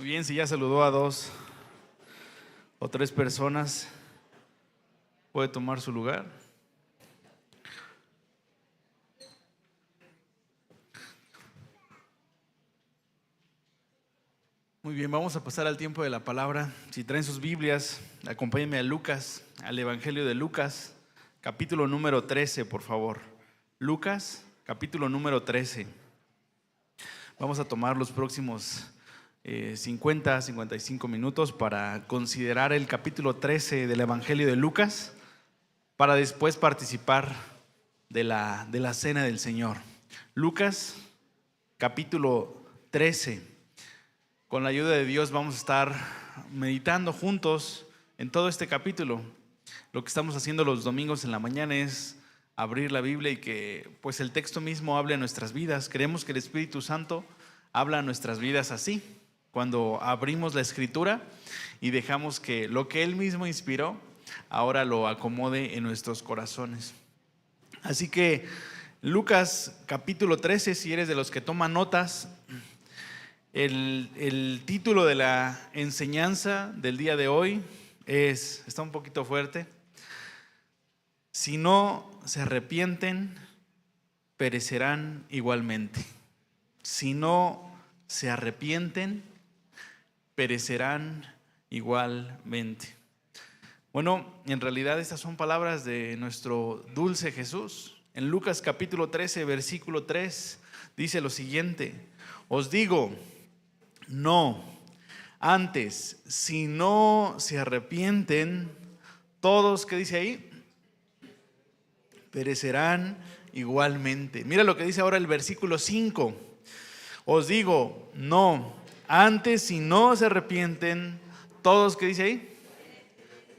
Muy bien, si ya saludó a 2 o 3 personas, puede tomar su lugar. Muy bien, vamos a pasar al tiempo de la palabra. Si traen sus Biblias, acompáñenme a Lucas, al Evangelio de Lucas, capítulo número 13, por favor. Lucas, capítulo número 13. Vamos a tomar los próximos 55 minutos para considerar el capítulo 13 del Evangelio de Lucas, para después participar de la cena del Señor. Lucas, capítulo 13. Con la ayuda de Dios vamos a estar meditando juntos en todo este capítulo. Lo que estamos haciendo los domingos en la mañana es abrir la Biblia y que pues el texto mismo hable a nuestras vidas. Creemos que el Espíritu Santo habla a nuestras vidas así, cuando abrimos la Escritura y dejamos que lo que Él mismo inspiró ahora lo acomode en nuestros corazones. Así que Lucas capítulo 13, si eres de los que toman notas, el título de la enseñanza del día de hoy está un poquito fuerte: si no se arrepienten, perecerán igualmente. Si no se arrepienten, perecerán igualmente. Bueno, en realidad estas son palabras de nuestro dulce Jesús. En Lucas capítulo 13, versículo 3, dice lo siguiente: os digo, no, antes, si no se arrepienten, todos, ¿qué dice ahí? Perecerán igualmente. Mira lo que dice ahora el versículo 5. Os digo, no, antes, si no se arrepienten, todos, ¿qué dice ahí?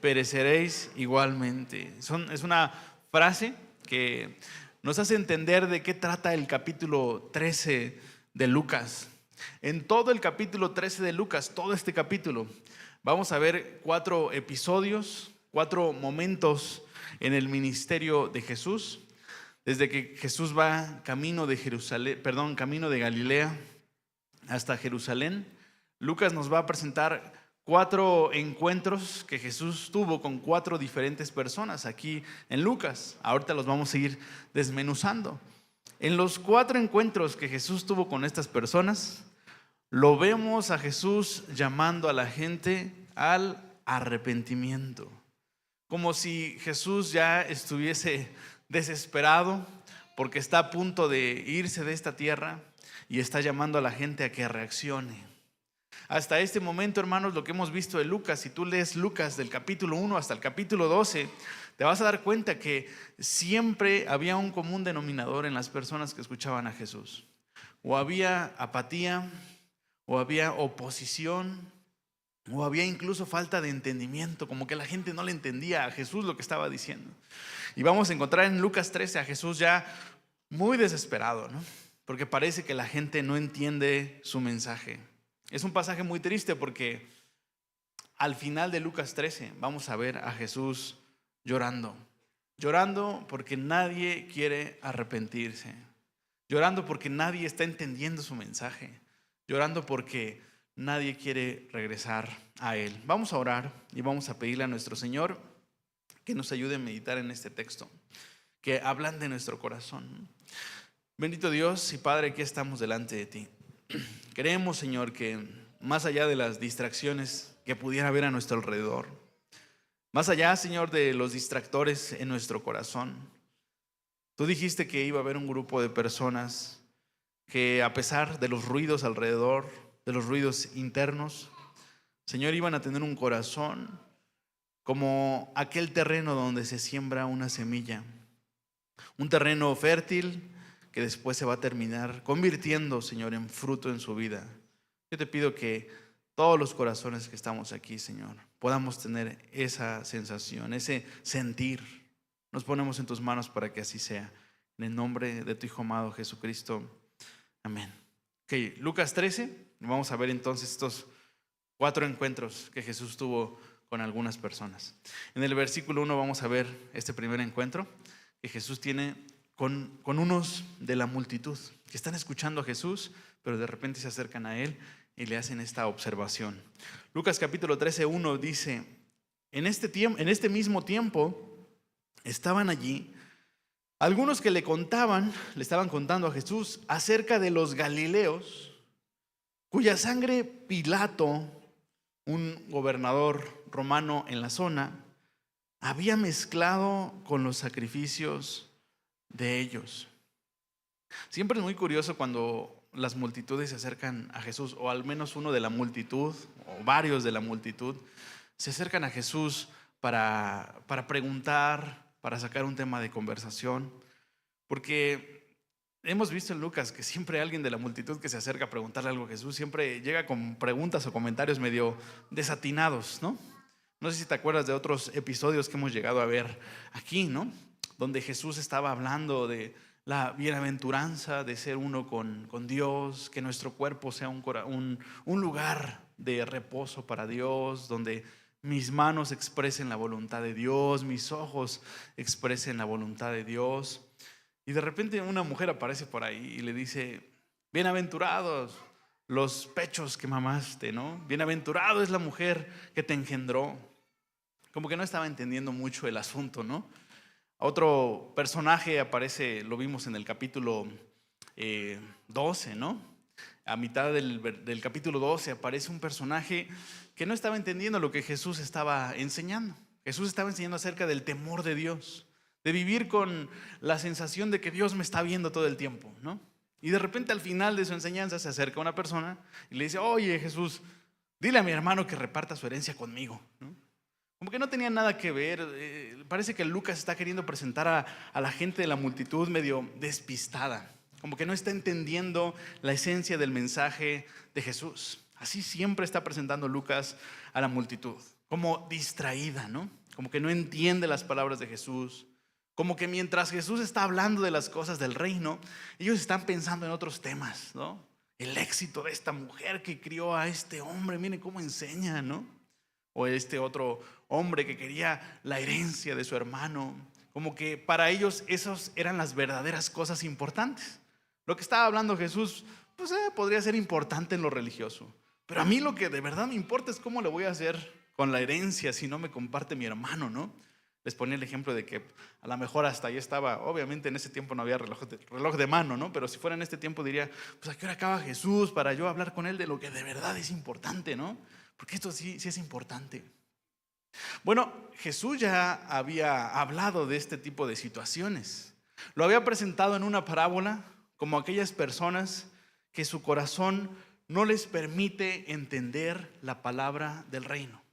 Pereceréis igualmente. Es una frase que nos hace entender de qué trata el capítulo 13 de Lucas. En todo el capítulo 13 de Lucas, todo este capítulo, vamos a ver 4 episodios, 4 momentos en el ministerio de Jesús. Desde que Jesús va camino de Galilea hasta Jerusalén, Lucas nos va a presentar 4 encuentros que Jesús tuvo con 4 diferentes personas aquí en Lucas. Ahorita los vamos a ir desmenuzando. En los 4 encuentros que Jesús tuvo con estas personas, lo vemos a Jesús llamando a la gente al arrepentimiento. Como si Jesús ya estuviese desesperado porque está a punto de irse de esta tierra y está llamando a la gente a que reaccione. Hasta este momento, hermanos, lo que hemos visto de Lucas, si tú lees Lucas del capítulo 1 hasta el capítulo 12, te vas a dar cuenta que siempre había un común denominador en las personas que escuchaban a Jesús. O había apatía, o había oposición, o había incluso falta de entendimiento, como que la gente no le entendía a Jesús lo que estaba diciendo. Y vamos a encontrar en Lucas 13 a Jesús ya muy desesperado, ¿no? Porque parece que la gente no entiende su mensaje. Es un pasaje muy triste porque al final de Lucas 13 vamos a ver a Jesús llorando porque nadie quiere arrepentirse, llorando porque nadie está entendiendo su mensaje, llorando porque nadie quiere regresar a Él. Vamos a orar y vamos a pedirle a nuestro Señor que nos ayude a meditar en este texto, que hablan de nuestro corazón. Bendito Dios y Padre, aquí estamos delante de ti. Creemos, Señor, que más allá de las distracciones que pudiera haber a nuestro alrededor, más allá, Señor, de los distractores en nuestro corazón, tú dijiste que iba a haber un grupo de personas que, a pesar de los ruidos alrededor, de los ruidos internos, Señor, iban a tener un corazón como aquel terreno donde se siembra una semilla, un terreno fértil que después se va a terminar convirtiendo, Señor, en fruto en su vida. Yo te pido que todos los corazones que estamos aquí, Señor, podamos tener esa sensación, ese sentir. Nos ponemos en tus manos para que así sea. En el nombre de tu Hijo amado Jesucristo. Amén. Ok, Lucas 13. Vamos a ver entonces estos 4 encuentros que Jesús tuvo con algunas personas. En el versículo 1 vamos a ver este primer encuentro que Jesús tiene con unos de la multitud que están escuchando a Jesús, pero de repente se acercan a Él y le hacen esta observación. Lucas capítulo 13:1 dice: en este mismo tiempo estaban allí algunos que le estaban contando a Jesús acerca de los galileos, cuya sangre Pilato, un gobernador romano en la zona, había mezclado con los sacrificios de ellos. Siempre es muy curioso cuando las multitudes se acercan a Jesús, o al menos uno de la multitud, o varios de la multitud, se acercan a Jesús para preguntar, para sacar un tema de conversación, porque hemos visto en Lucas que siempre alguien de la multitud que se acerca a preguntarle algo a Jesús siempre llega con preguntas o comentarios medio desatinados, ¿no? No sé si te acuerdas de otros episodios que hemos llegado a ver aquí, ¿no? Donde Jesús estaba hablando de la bienaventuranza de ser uno con Dios, que nuestro cuerpo sea un lugar de reposo para Dios, donde mis manos expresen la voluntad de Dios, mis ojos expresen la voluntad de Dios. Y de repente una mujer aparece por ahí y le dice: bienaventurados los pechos que mamaste, ¿no? Bienaventurado es la mujer que te engendró. Como que no estaba entendiendo mucho el asunto, ¿no? Otro personaje aparece, lo vimos en el capítulo 12, ¿no? A mitad del capítulo 12 aparece un personaje que no estaba entendiendo lo que Jesús estaba enseñando. Jesús estaba enseñando acerca del temor de Dios, de vivir con la sensación de que Dios me está viendo todo el tiempo, ¿no? Y de repente al final de su enseñanza se acerca una persona y le dice: oye, Jesús, dile a mi hermano que reparta su herencia conmigo, ¿no? Como que no tenía nada que ver. Parece que Lucas está queriendo presentar a la gente de la multitud medio despistada, como que no está entendiendo la esencia del mensaje de Jesús. Así siempre está presentando Lucas a la multitud, como distraída, ¿no? Como que no entiende las palabras de Jesús. Como que mientras Jesús está hablando de las cosas del reino, ellos están pensando en otros temas, ¿no? El éxito de esta mujer que crió a este hombre, miren cómo enseña, ¿no? O este otro hombre que quería la herencia de su hermano. Como que para ellos esas eran las verdaderas cosas importantes. Lo que estaba hablando Jesús, pues podría ser importante en lo religioso, pero a mí lo que de verdad me importa es cómo le voy a hacer con la herencia si no me comparte mi hermano, ¿no? Les ponía el ejemplo de que a lo mejor hasta ahí estaba, obviamente en ese tiempo no había reloj de mano, ¿no? Pero si fuera en este tiempo diría: pues ¿a qué hora acaba Jesús para yo hablar con él de lo que de verdad es importante, ¿no? Porque esto sí es importante. Bueno, Jesús ya había hablado de este tipo de situaciones. Lo había presentado en una parábola como aquellas personas que su corazón no les permite entender la palabra del reino.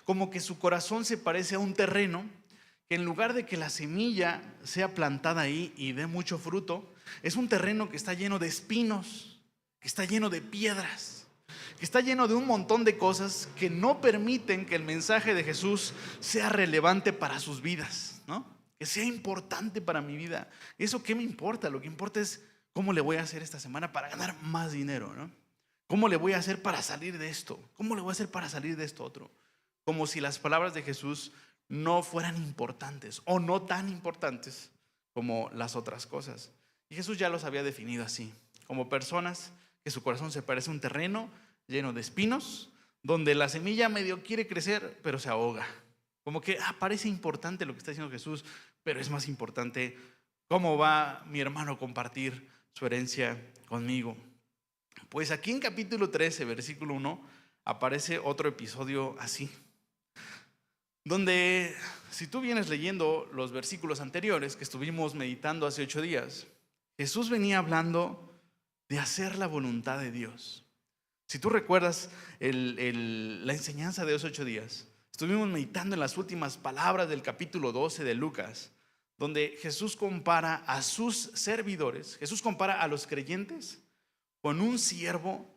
Como que su corazón se parece a un terreno que en lugar de que la semilla sea plantada ahí y dé mucho fruto, es un terreno que está lleno de espinos, que está lleno de piedras, que está lleno de un montón de cosas que no permiten que el mensaje de Jesús sea relevante para sus vidas, ¿no? Que sea importante para mi vida. ¿Eso qué me importa? Lo que importa es cómo le voy a hacer esta semana para ganar más dinero, ¿no? ¿Cómo le voy a hacer para salir de esto? ¿Cómo le voy a hacer para salir de esto otro? Como si las palabras de Jesús no fueran importantes o no tan importantes como las otras cosas. Y Jesús ya los había definido así, como personas que su corazón se parece a un terreno lleno de espinos, donde la semilla medio quiere crecer, pero se ahoga. Como que parece importante lo que está diciendo Jesús, pero es más importante cómo va mi hermano a compartir su herencia conmigo. Pues aquí en capítulo 13, versículo 1, aparece otro episodio así, donde si tú vienes leyendo los versículos anteriores que estuvimos meditando hace 8 días, Jesús venía hablando de hacer la voluntad de Dios. Si tú recuerdas la enseñanza de esos 8 días, estuvimos meditando en las últimas palabras del capítulo 12 de Lucas, donde Jesús compara a sus servidores, Jesús compara a los creyentes con un siervo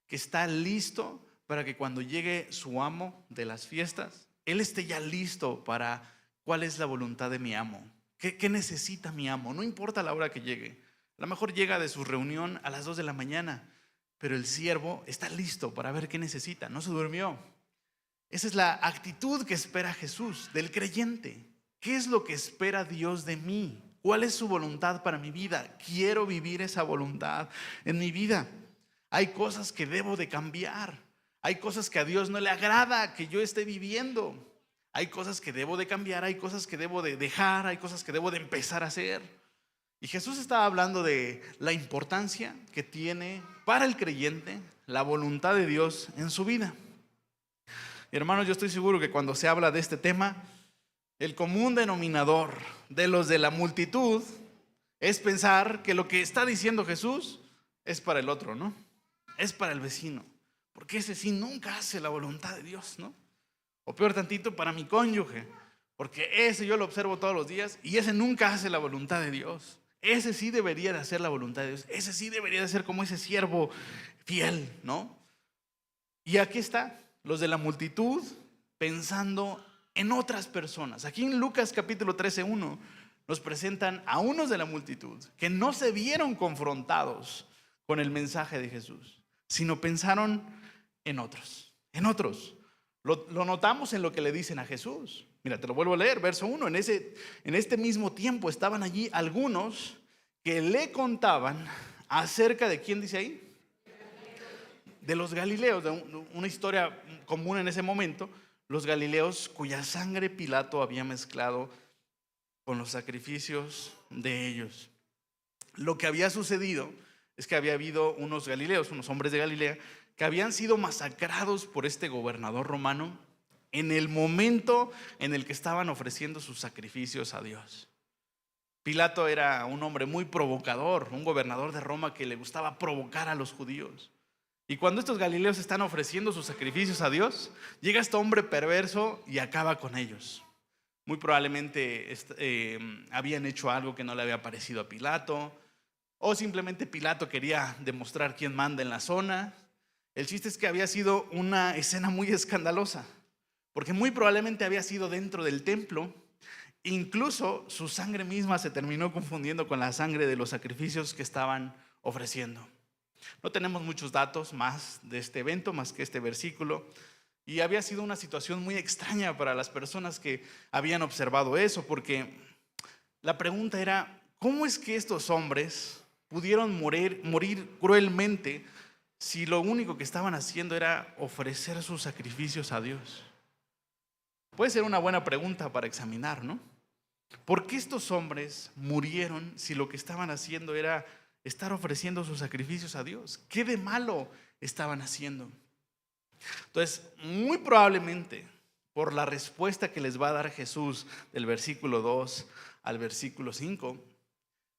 que está listo para que cuando llegue su amo de las fiestas, él esté ya listo para cuál es la voluntad de mi amo. ¿Qué necesita mi amo? No importa la hora que llegue. A lo mejor llega de su reunión a las 2 de la mañana, pero el siervo está listo para ver qué necesita. No se durmió. Esa es la actitud que espera Jesús del creyente. ¿Qué es lo que espera Dios de mí? ¿Cuál es su voluntad para mi vida? Quiero vivir esa voluntad en mi vida. Hay cosas que debo de cambiar. Hay cosas que a Dios no le agrada que yo esté viviendo. Hay cosas que debo de cambiar, hay cosas que debo de dejar, hay cosas que debo de empezar a hacer. Y Jesús estaba hablando de la importancia que tiene para el creyente la voluntad de Dios en su vida. Y hermanos, yo estoy seguro que cuando se habla de este tema, el común denominador de los de la multitud es pensar que lo que está diciendo Jesús es para el otro, ¿no? Es para el vecino, porque ese sí nunca hace la voluntad de Dios, ¿no? O peor tantito, para mi cónyuge, porque ese yo lo observo todos los días y ese nunca hace la voluntad de Dios. Ese sí debería de hacer la voluntad de Dios. Ese sí debería de ser como ese siervo fiel, ¿no? Y aquí está, los de la multitud pensando en otras personas. Aquí en Lucas capítulo 13:1 nos presentan a unos de la multitud que no se vieron confrontados con el mensaje de Jesús, sino pensaron en otros, en otros. Lo notamos en lo que le dicen a Jesús. Mira, te lo vuelvo a leer, verso 1. En este mismo tiempo estaban allí algunos que le contaban acerca de, ¿quién dice ahí? De los galileos, de una historia común en ese momento, los galileos cuya sangre Pilato había mezclado con los sacrificios de ellos. Lo que había sucedido es que había habido unos galileos, unos hombres de Galilea, que habían sido masacrados por este gobernador romano en el momento en el que estaban ofreciendo sus sacrificios a Dios. Pilato era un hombre muy provocador, un gobernador de Roma que le gustaba provocar a los judíos. Y cuando estos galileos están ofreciendo sus sacrificios a Dios, llega este hombre perverso y acaba con ellos. Muy probablemente habían hecho algo que no le había parecido a Pilato, o simplemente Pilato quería demostrar quién manda en la zona. El chiste es que había sido una escena muy escandalosa, porque muy probablemente había sido dentro del templo. Incluso su sangre misma se terminó confundiendo con la sangre de los sacrificios que estaban ofreciendo. No tenemos muchos datos más de este evento, más que este versículo. Y había sido una situación muy extraña para las personas que habían observado eso, porque la pregunta era, ¿cómo es que estos hombres pudieron morir cruelmente si lo único que estaban haciendo era ofrecer sus sacrificios a Dios? Puede ser una buena pregunta para examinar, ¿no? ¿Por qué estos hombres murieron si lo que estaban haciendo era estar ofreciendo sus sacrificios a Dios? ¿Qué de malo estaban haciendo? Entonces, muy probablemente por la respuesta que les va a dar Jesús del versículo 2 al versículo 5,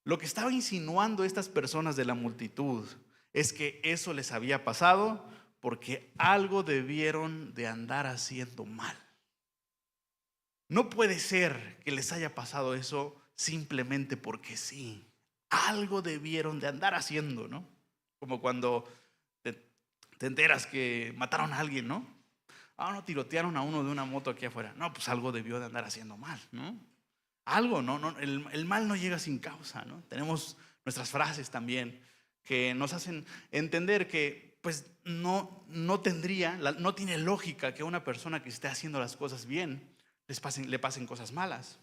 lo que estaba insinuando estas personas de la multitud es que eso les había pasado porque algo debieron de andar haciendo mal. No puede ser que les haya pasado eso simplemente porque sí. Algo debieron de andar haciendo, ¿no? Como cuando te enteras que mataron a alguien, ¿no? No, tirotearon a uno de una moto aquí afuera. No, pues algo debió de andar haciendo mal, ¿no? Algo, ¿no? El mal no llega sin causa, ¿no? Tenemos nuestras frases también que nos hacen entender que pues no tiene lógica que a una persona que esté haciendo las cosas bien le pasen cosas malas.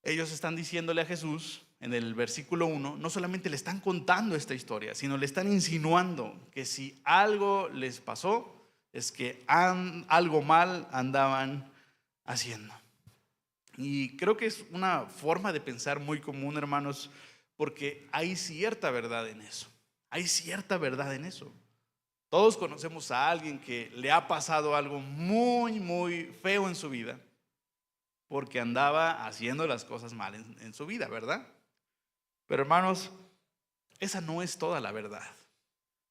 Ellos están diciéndole a Jesús en el versículo 1, no solamente le están contando esta historia, sino le están insinuando que si algo les pasó es que algo mal andaban haciendo. Y creo que es una forma de pensar muy común, hermanos, porque hay cierta verdad en eso. Hay cierta verdad en eso. Todos conocemos a alguien que le ha pasado algo muy, muy feo en su vida porque andaba haciendo las cosas mal en su vida, ¿verdad? Pero hermanos, esa no es toda la verdad.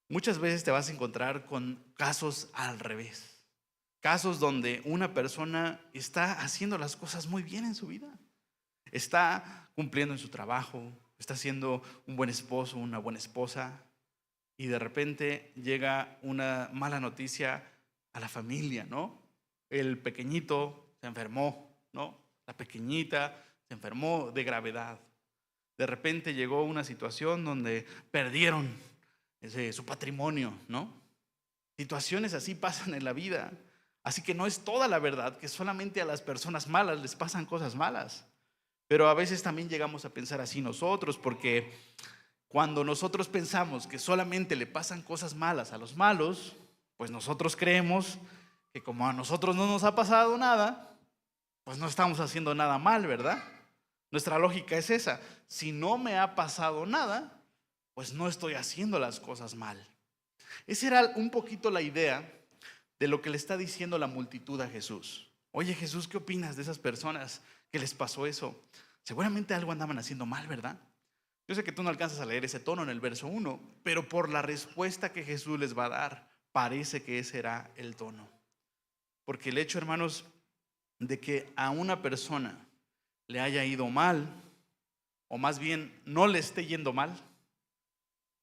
Muchas veces te vas a encontrar con casos al revés. Casos donde una persona está haciendo las cosas muy bien en su vida. Está cumpliendo en su trabajo, está siendo un buen esposo, una buena esposa. Y de repente llega una mala noticia a la familia, ¿no? El pequeñito se enfermó, ¿no? La pequeñita se enfermó de gravedad. De repente llegó una situación donde perdieron su patrimonio, ¿no? Situaciones así pasan en la vida. Así que no es toda la verdad que solamente a las personas malas les pasan cosas malas. Pero a veces también llegamos a pensar así nosotros, porque Cuando nosotros pensamos que solamente le pasan cosas malas a los malos, pues nosotros creemos que como a nosotros no nos ha pasado nada, pues no estamos haciendo nada mal, ¿verdad? Nuestra lógica es esa. Si no me ha pasado nada, pues no estoy haciendo las cosas mal. Esa era un poquito la idea de lo que le está diciendo la multitud a Jesús. Oye, Jesús, ¿qué opinas de esas personas que les pasó eso? Seguramente algo andaban haciendo mal, ¿verdad? Yo sé que tú no alcanzas a leer ese tono en el verso 1, pero por la respuesta que Jesús les va a dar, parece que ese era el tono. Porque el hecho, hermanos, de que a una persona le haya ido mal, o más bien no le esté yendo mal,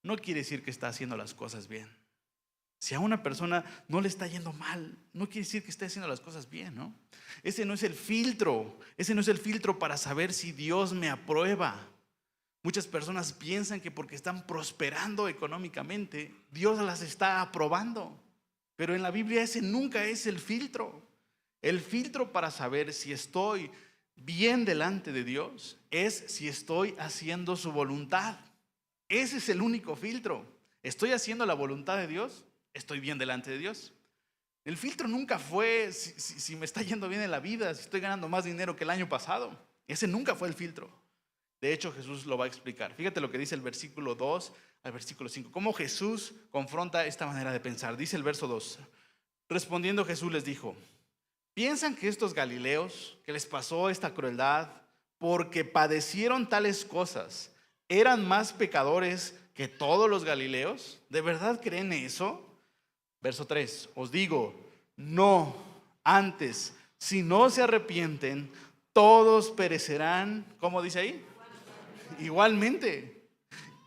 no quiere decir que está haciendo las cosas bien. Si a una persona no le está yendo mal, no quiere decir que esté haciendo las cosas bien, ¿no? Ese no es el filtro para saber si Dios me aprueba. Muchas personas piensan que porque están prosperando económicamente, Dios las está aprobando. Pero en la Biblia ese nunca es el filtro. El filtro para saber si estoy bien delante de Dios es si estoy haciendo su voluntad. Ese es el único filtro. ¿Estoy haciendo la voluntad de Dios? ¿Estoy bien delante de Dios? El filtro nunca fue si me está yendo bien en la vida, si estoy ganando más dinero que el año pasado. Ese nunca fue el filtro. De hecho, Jesús lo va a explicar. Fíjate lo que dice el versículo 2 al versículo 5. Cómo Jesús confronta esta manera de pensar. Dice el verso 2. Respondiendo Jesús les dijo: ¿piensan que estos galileos que les pasó esta crueldad porque padecieron tales cosas eran más pecadores que todos los galileos? ¿De verdad creen eso? Verso 3. Os digo, no, antes, si no se arrepienten, todos perecerán. ¿Cómo dice ahí? Igualmente.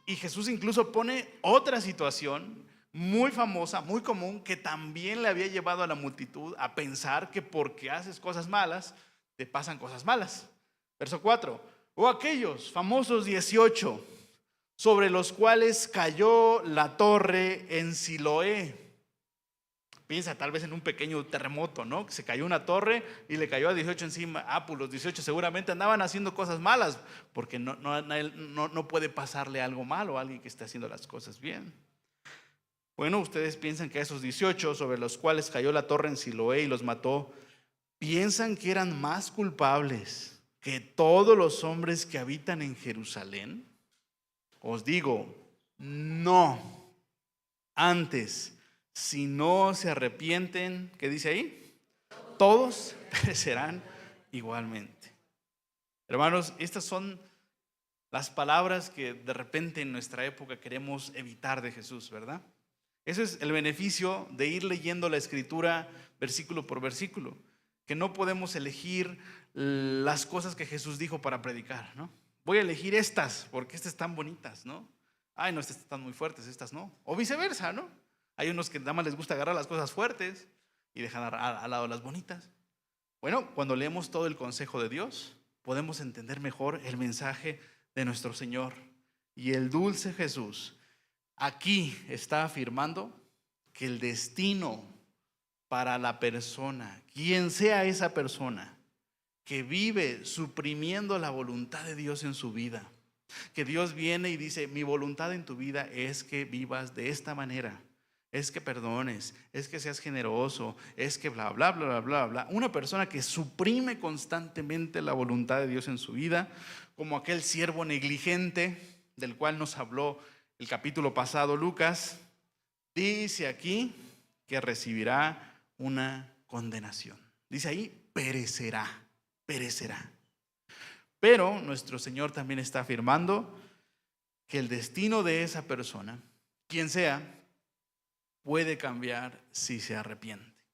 Y Jesús incluso pone otra situación muy famosa, muy común, que también le había llevado a la multitud a pensar que porque haces cosas malas, te pasan cosas malas. Verso 4. O aquellos famosos 18 sobre los cuales cayó la torre en Siloé. Piensa tal vez en un pequeño terremoto, ¿no? Que se cayó una torre y le cayó a 18 encima. Pues los 18 seguramente andaban haciendo cosas malas, porque no puede pasarle algo malo a alguien que esté haciendo las cosas bien. Bueno, ustedes piensan que a esos 18 sobre los cuales cayó la torre en Siloé y los mató, ¿piensan que eran más culpables que todos los hombres que habitan en Jerusalén? Os digo, no. Antes, si no se arrepienten, ¿qué dice ahí? Todos perecerán igualmente. Hermanos, estas son las palabras que de repente en nuestra época queremos evitar de Jesús, ¿verdad? Ese es el beneficio de ir leyendo la Escritura versículo por versículo, que no podemos elegir las cosas que Jesús dijo para predicar, ¿no? Voy a elegir estas porque estas están bonitas, ¿no? Ay, no, estas están muy fuertes, estas no. O viceversa, ¿no? Hay unos que nada más les gusta agarrar las cosas fuertes y dejan al lado las bonitas. Bueno, cuando leemos todo el consejo de Dios, podemos entender mejor el mensaje de nuestro Señor. Y el dulce Jesús aquí está afirmando que el destino para la persona, quien sea esa persona que vive suprimiendo la voluntad de Dios en su vida, que Dios viene y dice: mi voluntad en tu vida es que vivas de esta manera, es que perdones, es que seas generoso, es que bla, bla, bla, bla, bla, bla. Una persona que suprime constantemente la voluntad de Dios en su vida, como aquel siervo negligente del cual nos habló el capítulo pasado Lucas, dice aquí que recibirá una condenación. Dice ahí, perecerá. Pero nuestro Señor también está afirmando que el destino de esa persona, quien sea, puede cambiar si se arrepiente.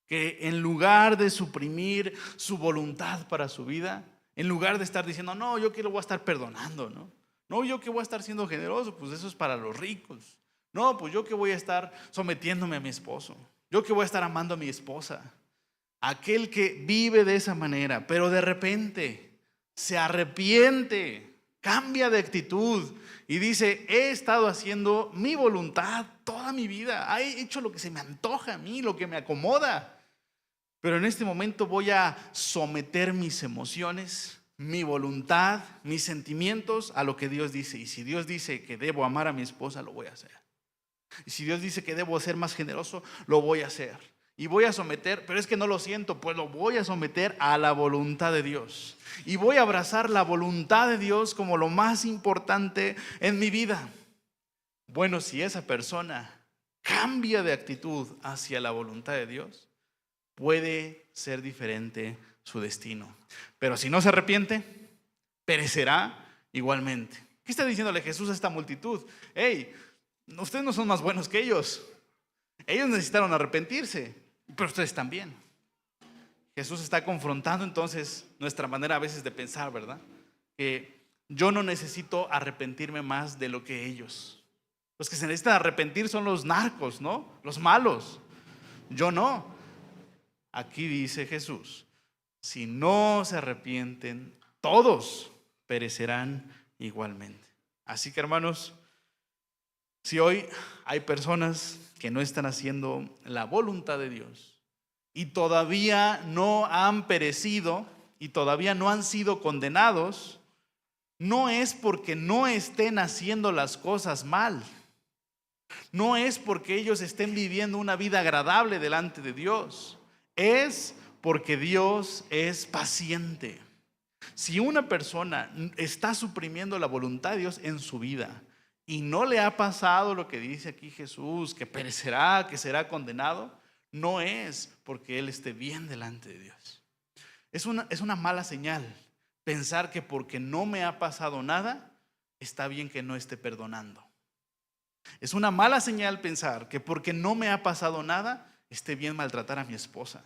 Que en lugar de suprimir su voluntad para su vida, en lugar de estar diciendo: no, yo que lo voy a estar perdonando, ¿no? No, yo que voy a estar siendo generoso, pues eso es para los ricos. No, pues yo que voy a estar sometiéndome a mi esposo. Yo que voy a estar amando a mi esposa. Aquel que vive de esa manera, pero de repente se arrepiente, cambia de actitud y dice: he estado haciendo mi voluntad toda mi vida, he hecho lo que se me antoja a mí, lo que me acomoda, pero en este momento voy a someter mis emociones mi voluntad, mis sentimientos a lo que Dios dice. Y si Dios dice que debo amar a mi esposa, lo voy a hacer. Y si Dios dice que debo ser más generoso, lo voy a hacer. Y voy a someter, pero es que no lo siento, pues lo voy a someter a la voluntad de Dios. Y voy a abrazar la voluntad de Dios como lo más importante en mi vida. Bueno, si esa persona cambia de actitud hacia la voluntad de Dios, puede ser diferente su destino. Pero si no se arrepiente, perecerá igualmente. ¿Qué está diciéndole Jesús a esta multitud? Hey, ustedes no son más buenos que ellos. Ellos necesitaron arrepentirse, pero ustedes también. Jesús está confrontando entonces nuestra manera a veces de pensar, ¿verdad? Que yo no necesito arrepentirme más de lo que ellos. Los que se necesitan arrepentir son los narcos, ¿no? Los malos. Yo no. Aquí dice Jesús, si no se arrepienten, todos perecerán igualmente. Así que, hermanos, si hoy hay personas que no están haciendo la voluntad de Dios y todavía no han perecido y todavía no han sido condenados, no es porque no estén haciendo las cosas mal. No es porque ellos estén viviendo una vida agradable delante de Dios. Es porque Dios es paciente. Si una persona está suprimiendo la voluntad de Dios en su vida y no le ha pasado lo que dice aquí Jesús, que perecerá, que será condenado, no es porque él esté bien delante de Dios. Es una mala señal pensar que porque no me ha pasado nada, está bien que no esté perdonando. Es una mala señal pensar que porque no me ha pasado nada, esté bien maltratar a mi esposa.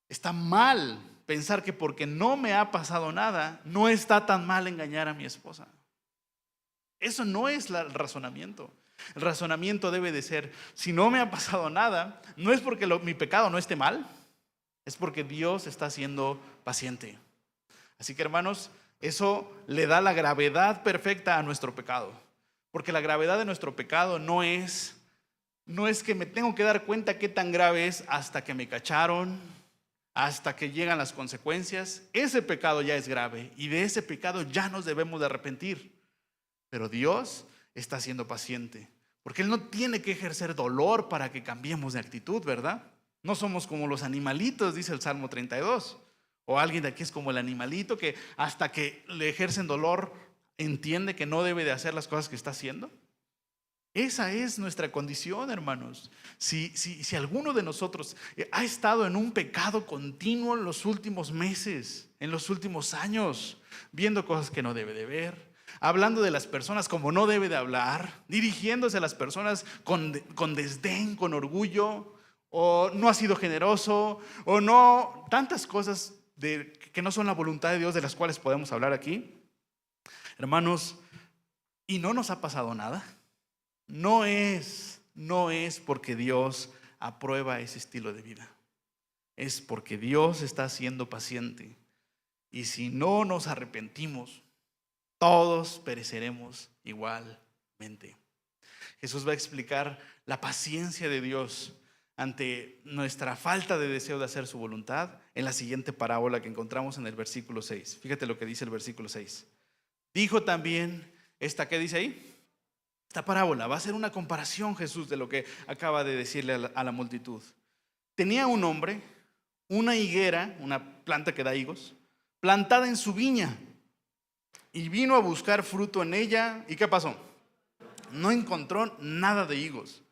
Está mal pensar que porque no me ha pasado nada, no está tan mal engañar a mi esposa. Eso no es el razonamiento. El razonamiento debe de ser, si no me ha pasado nada, no es porque mi pecado no esté mal, es porque Dios está siendo paciente. Así que, hermanos, eso le da la gravedad perfecta a nuestro pecado. Porque la gravedad de nuestro pecado no es que me tengo que dar cuenta qué tan grave es hasta que me cacharon, hasta que llegan las consecuencias. Ese pecado ya es grave y de ese pecado ya nos debemos de arrepentir. Pero Dios está siendo paciente, porque Él no tiene que ejercer dolor para que cambiemos de actitud, ¿verdad? No somos como los animalitos, dice el Salmo 32. O alguien de aquí es como el animalito que hasta que le ejercen dolor entiende que no debe de hacer las cosas que está haciendo. Esa es nuestra condición, hermanos. Si alguno de nosotros ha estado en un pecado continuo en los últimos meses, en los últimos años, viendo cosas que no debe de ver, hablando de las personas como no debe de hablar, dirigiéndose a las personas con desdén, con orgullo, o no ha sido generoso, o no, tantas cosas que no son la voluntad de Dios, de las cuales podemos hablar aquí. Hermanos, ¿y no nos ha pasado nada? No es porque Dios aprueba ese estilo de vida. Es porque Dios está siendo paciente. Y si no nos arrepentimos, todos pereceremos igualmente. Jesús va a explicar la paciencia de Dios ante nuestra falta de deseo de hacer su voluntad en la siguiente parábola que encontramos en el versículo 6. Fíjate lo que dice el versículo 6. Dijo también ¿qué dice ahí? Esta parábola va a ser una comparación, Jesús, de lo que acaba de decirle a la multitud. Tenía un hombre una higuera, una planta que da higos, plantada en su viña, y vino a buscar fruto en ella. ¿Y qué pasó? No encontró nada de higos.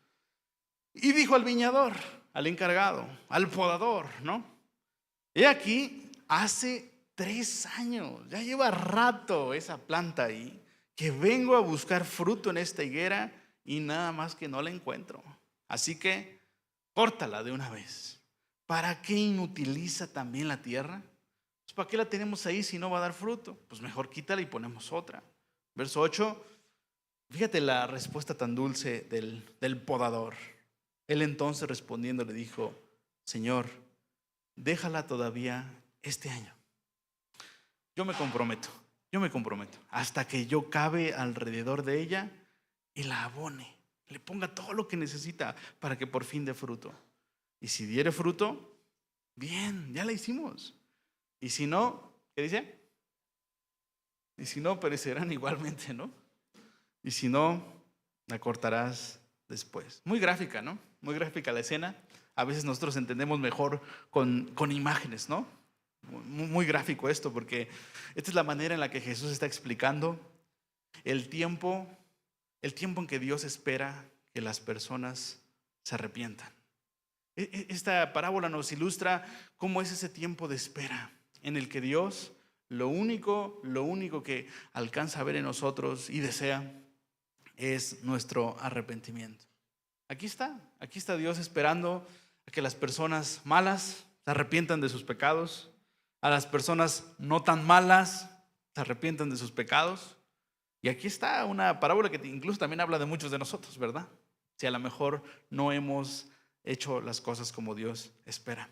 Y dijo al viñador, al encargado, al podador, ¿no? He aquí, hace 3 años, ya lleva rato esa planta ahí, que vengo a buscar fruto en esta higuera y nada más que no la encuentro. Así que córtala de una vez. ¿Para qué inutiliza también la tierra? Pues ¿para qué la tenemos ahí si no va a dar fruto? Pues mejor quítala y ponemos otra. Verso 8, fíjate la respuesta tan dulce del podador. Él entonces respondiendo le dijo, Señor, déjala todavía este año. Yo me comprometo hasta que yo cabe alrededor de ella y la abone, le ponga todo lo que necesita para que por fin dé fruto. Y si diere fruto, bien, ya la hicimos. Y si no, ¿Qué dice? Y si no, perecerán igualmente, ¿no? Y si no, la cortarás después. Muy gráfica, ¿no? Muy gráfica la escena. A veces nosotros entendemos mejor con imágenes, ¿no? Muy gráfico esto, porque esta es la manera en la que Jesús está explicando el tiempo en que Dios espera que las personas se arrepientan. Esta parábola nos ilustra cómo es ese tiempo de espera en el que Dios lo único que alcanza a ver en nosotros y desea es nuestro arrepentimiento. Aquí está Dios esperando a que las personas malas se arrepientan de sus pecados, a las personas no tan malas se arrepientan de sus pecados. Y aquí está una parábola que incluso también habla de muchos de nosotros, ¿verdad? Si a lo mejor no hemos hecho las cosas como Dios espera.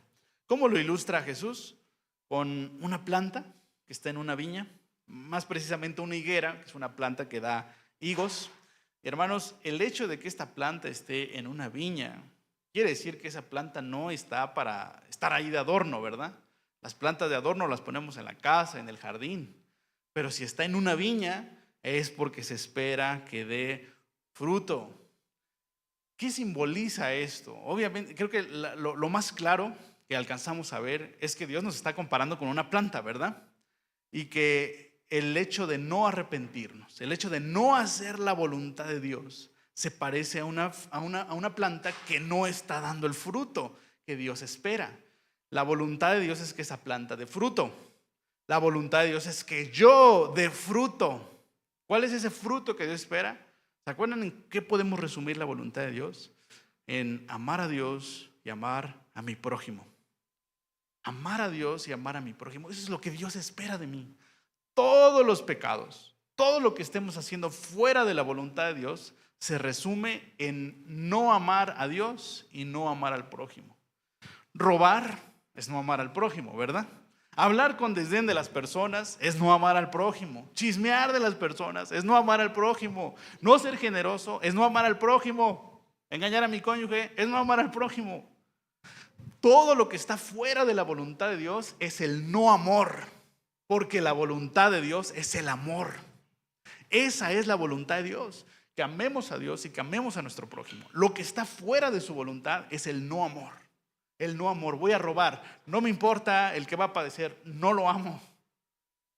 ¿Cómo lo ilustra Jesús? Con una planta que está en una viña, más precisamente una higuera, que es una planta que da higos. Hermanos, el hecho de que esta planta esté en una viña quiere decir que esa planta no está para estar ahí de adorno, ¿verdad? Las plantas de adorno las ponemos en la casa, en el jardín, pero si está en una viña es porque se espera que dé fruto. ¿Qué simboliza esto? Obviamente, creo que lo más claro que alcanzamos a ver es que Dios nos está comparando con una planta, ¿verdad? Y que el hecho de no arrepentirnos, el hecho de no hacer la voluntad de Dios, se parece a una planta que no está dando el fruto que Dios espera. La voluntad de Dios es que esa planta dé fruto. La voluntad de Dios es que yo dé fruto. ¿Cuál es ese fruto que Dios espera? ¿Se acuerdan en qué podemos resumir la voluntad de Dios? En amar a Dios y amar a mi prójimo. Amar a Dios y amar a mi prójimo. Eso es lo que Dios espera de mí. Todos los pecados, todo lo que estemos haciendo fuera de la voluntad de Dios, se resume en no amar a Dios y no amar al prójimo. Robar es no amar al prójimo, ¿verdad? Hablar con desdén de las personas es no amar al prójimo. Chismear de las personas es no amar al prójimo. No ser generoso es no amar al prójimo. Engañar a mi cónyuge es no amar al prójimo. Todo lo que está fuera de la voluntad de Dios es el no amor, porque la voluntad de Dios es el amor. Esa es la voluntad de Dios, que amemos a Dios y que amemos a nuestro prójimo. Lo que está fuera de su voluntad es el no amor. El no amor. Voy a robar, no me importa el que va a padecer, no lo amo.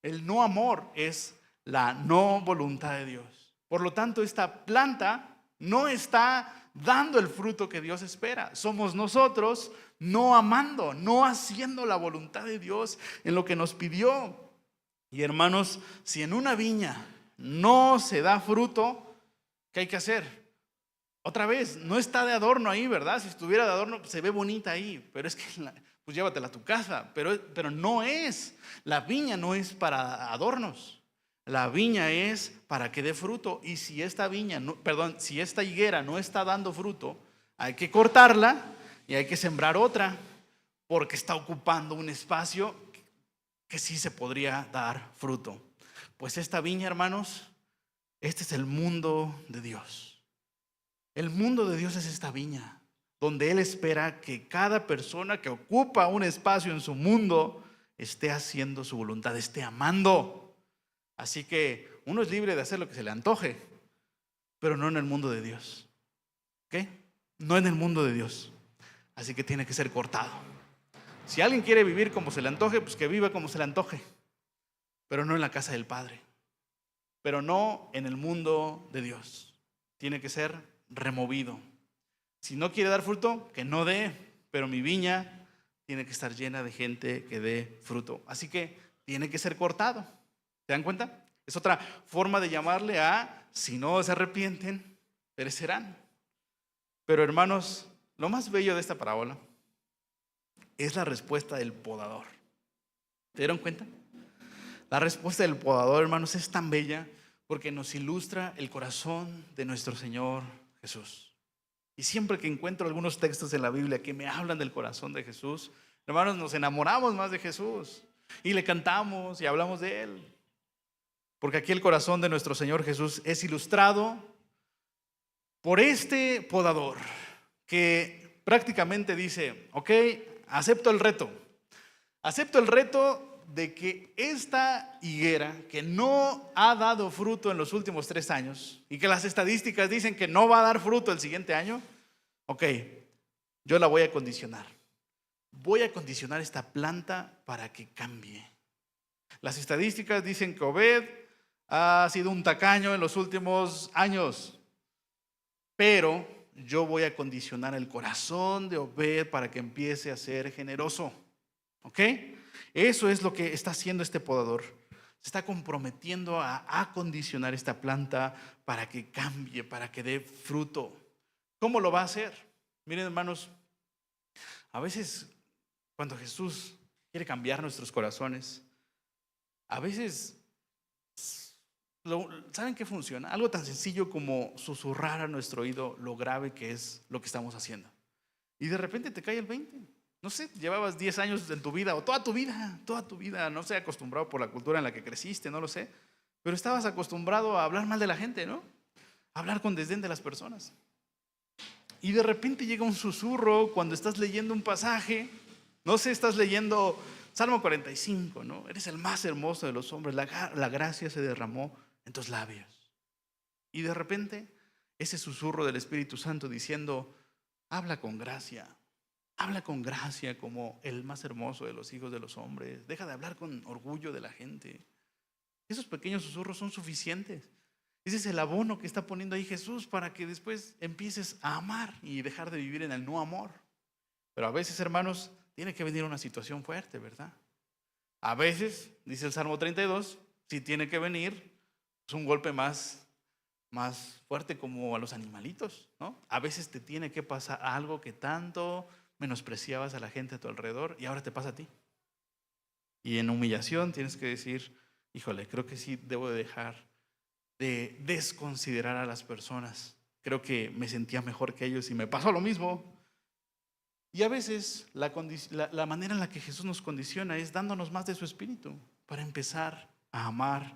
El no amor es la no voluntad de Dios. Por lo tanto, esta planta no está dando el fruto que Dios espera. Somos nosotros no amando, no haciendo la voluntad de Dios en lo que nos pidió. Y hermanos, si en una viña no se da fruto, ¿qué hay que hacer? Otra vez, no está de adorno ahí, ¿verdad? Si estuviera de adorno, se ve bonita ahí, pero es que pues llévatela a tu casa, pero no es. La viña no es para adornos. La viña es para que dé fruto. Y si esta si esta higuera no está dando fruto, hay que cortarla y hay que sembrar otra, porque está ocupando un espacio que sí se podría dar fruto. Pues esta viña, hermanos, este es el mundo de Dios. El mundo de Dios es esta viña, donde Él espera que cada persona que ocupa un espacio en su mundo esté haciendo su voluntad, esté amando. Así que uno es libre de hacer lo que se le antoje, pero no en el mundo de Dios. ¿Ok? No en el mundo de Dios. Así que tiene que ser cortado. Si alguien quiere vivir como se le antoje, pues que viva como se le antoje, pero no en la casa del Padre, pero no en el mundo de Dios. Tiene que ser removido. Si no quiere dar fruto, que no dé, pero mi viña tiene que estar llena de gente que dé fruto. Así que tiene que ser cortado. ¿Se dan cuenta? Es otra forma de llamarle a, si no se arrepienten, perecerán. Pero hermanos, lo más bello de esta parábola es la respuesta del podador. ¿Se dieron cuenta? La respuesta del podador, hermanos, es tan bella porque nos ilustra el corazón de nuestro Señor Jesús. Y siempre que encuentro algunos textos en la Biblia que me hablan del corazón de Jesús, hermanos, nos enamoramos más de Jesús y le cantamos y hablamos de Él. Porque aquí el corazón de nuestro Señor Jesús es ilustrado por este podador que prácticamente dice, ok, acepto el reto de que esta higuera que no ha dado fruto en los últimos 3 años y que las estadísticas dicen que no va a dar fruto el siguiente año, ok, yo la voy a condicionar. Voy a condicionar esta planta para que cambie. Las estadísticas dicen que Obed ha sido un tacaño en los últimos años, pero yo voy a condicionar el corazón de Obed para que empiece a ser generoso. ¿Ok? Eso es lo que está haciendo este podador. Se está comprometiendo a acondicionar esta planta para que cambie, para que dé fruto. ¿Cómo lo va a hacer? Miren, hermanos, a veces cuando Jesús quiere cambiar nuestros corazones, a veces, ¿saben qué funciona? Algo tan sencillo como susurrar a nuestro oído lo grave que es lo que estamos haciendo. Y de repente te cae el 20. No sé, llevabas 10 años en tu vida o toda tu vida, no sé, acostumbrado por la cultura en la que creciste, no lo sé, pero estabas acostumbrado a hablar mal de la gente, ¿no? A hablar con desdén de las personas. Y de repente llega un susurro cuando estás leyendo un pasaje, no sé, estás leyendo Salmo 45, ¿no? Eres el más hermoso de los hombres, la gracia se derramó en tus labios. Y de repente, ese susurro del Espíritu Santo diciendo, habla con gracia como el más hermoso de los hijos de los hombres, deja de hablar con orgullo de la gente. Esos pequeños susurros son suficientes. Ese es el abono que está poniendo ahí Jesús para que después empieces a amar y dejar de vivir en el no amor. Pero a veces, hermanos, tiene que venir una situación fuerte, ¿verdad? A veces, dice el Salmo 32, si tiene que venir es un golpe más fuerte como a los animalitos, ¿no? A veces te tiene que pasar algo que tanto menospreciabas a la gente a tu alrededor y ahora te pasa a ti. Y en humillación tienes que decir, híjole, creo que sí debo de dejar de desconsiderar a las personas. Creo que me sentía mejor que ellos y me pasó lo mismo. Y a veces la manera en la que Jesús nos condiciona es dándonos más de su espíritu para empezar a amar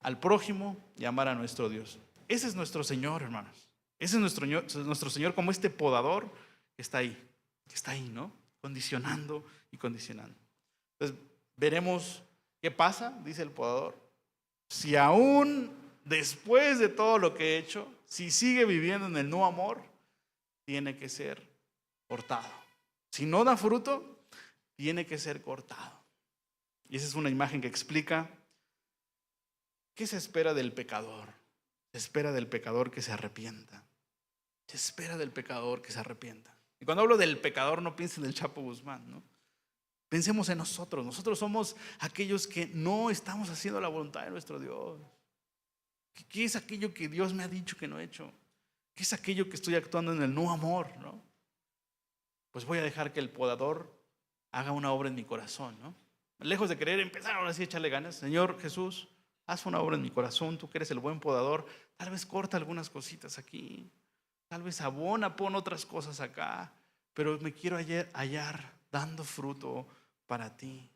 al prójimo y amar a nuestro Dios. Ese es nuestro Señor, hermanos. Ese es nuestro Señor como este podador que está ahí, ¿no? Condicionando y condicionando. Entonces, veremos qué pasa, dice el podador. Si aún después de todo lo que he hecho, si sigue viviendo en el no amor, tiene que ser cortado. Si no da fruto, tiene que ser cortado. Y esa es una imagen que explica qué se espera del pecador. Se espera del pecador que se arrepienta. Se espera del pecador que se arrepienta. Y cuando hablo del pecador, no piensen en el Chapo Guzmán, ¿no? Pensemos en nosotros. Nosotros somos aquellos que no estamos haciendo la voluntad de nuestro Dios. ¿Qué es aquello que Dios me ha dicho que no he hecho? ¿Qué es aquello que estoy actuando en el no amor, ¿no? Pues voy a dejar que el podador haga una obra en mi corazón, ¿no? Lejos de querer empezar ahora sí a echarle ganas, Señor Jesús, haz una obra en mi corazón, tú que eres el buen podador, tal vez corta algunas cositas aquí, tal vez abona, pon otras cosas acá, pero me quiero hallar dando fruto para ti.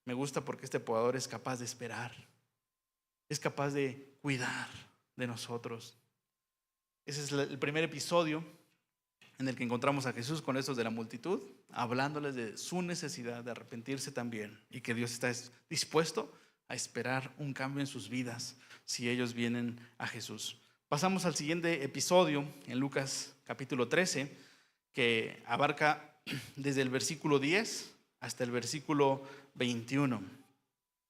Me gusta porque este podador es capaz de esperar, es capaz de cuidar de nosotros. Ese es el primer episodio en el que encontramos a Jesús con estos de la multitud, hablándoles de su necesidad de arrepentirse también y que Dios está dispuesto a esperar un cambio en sus vidas si ellos vienen a Jesús. Pasamos al siguiente episodio en Lucas capítulo 13, que abarca desde el versículo 10 hasta el versículo 21.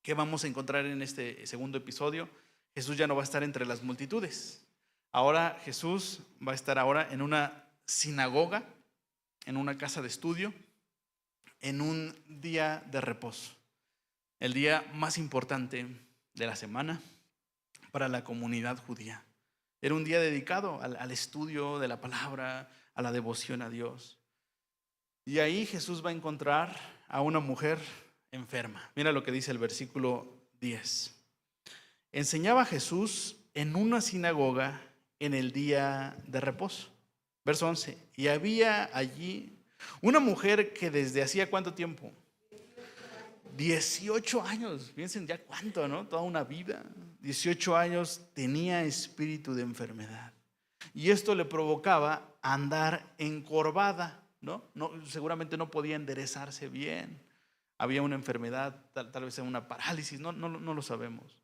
¿Qué vamos a encontrar en este segundo episodio? Jesús ya no va a estar entre las multitudes. Ahora Jesús va a estar ahora en una sinagoga, en una casa de estudio, en un día de reposo, el día más importante de la semana para la comunidad judía. Era un día dedicado al estudio de la palabra, a la devoción a Dios. Y ahí Jesús va a encontrar a una mujer enferma. Mira lo que dice el versículo 10. Enseñaba Jesús en una sinagoga en el día de reposo. Verso 11. Y había allí una mujer que desde hacía ¿cuánto tiempo? 18 años. Piensen ya cuánto, ¿no? Toda una vida. 18 años tenía espíritu de enfermedad. Y esto le provocaba andar encorvada, ¿no? Seguramente no podía enderezarse bien. había una enfermedad, tal vez una parálisis, no lo sabemos.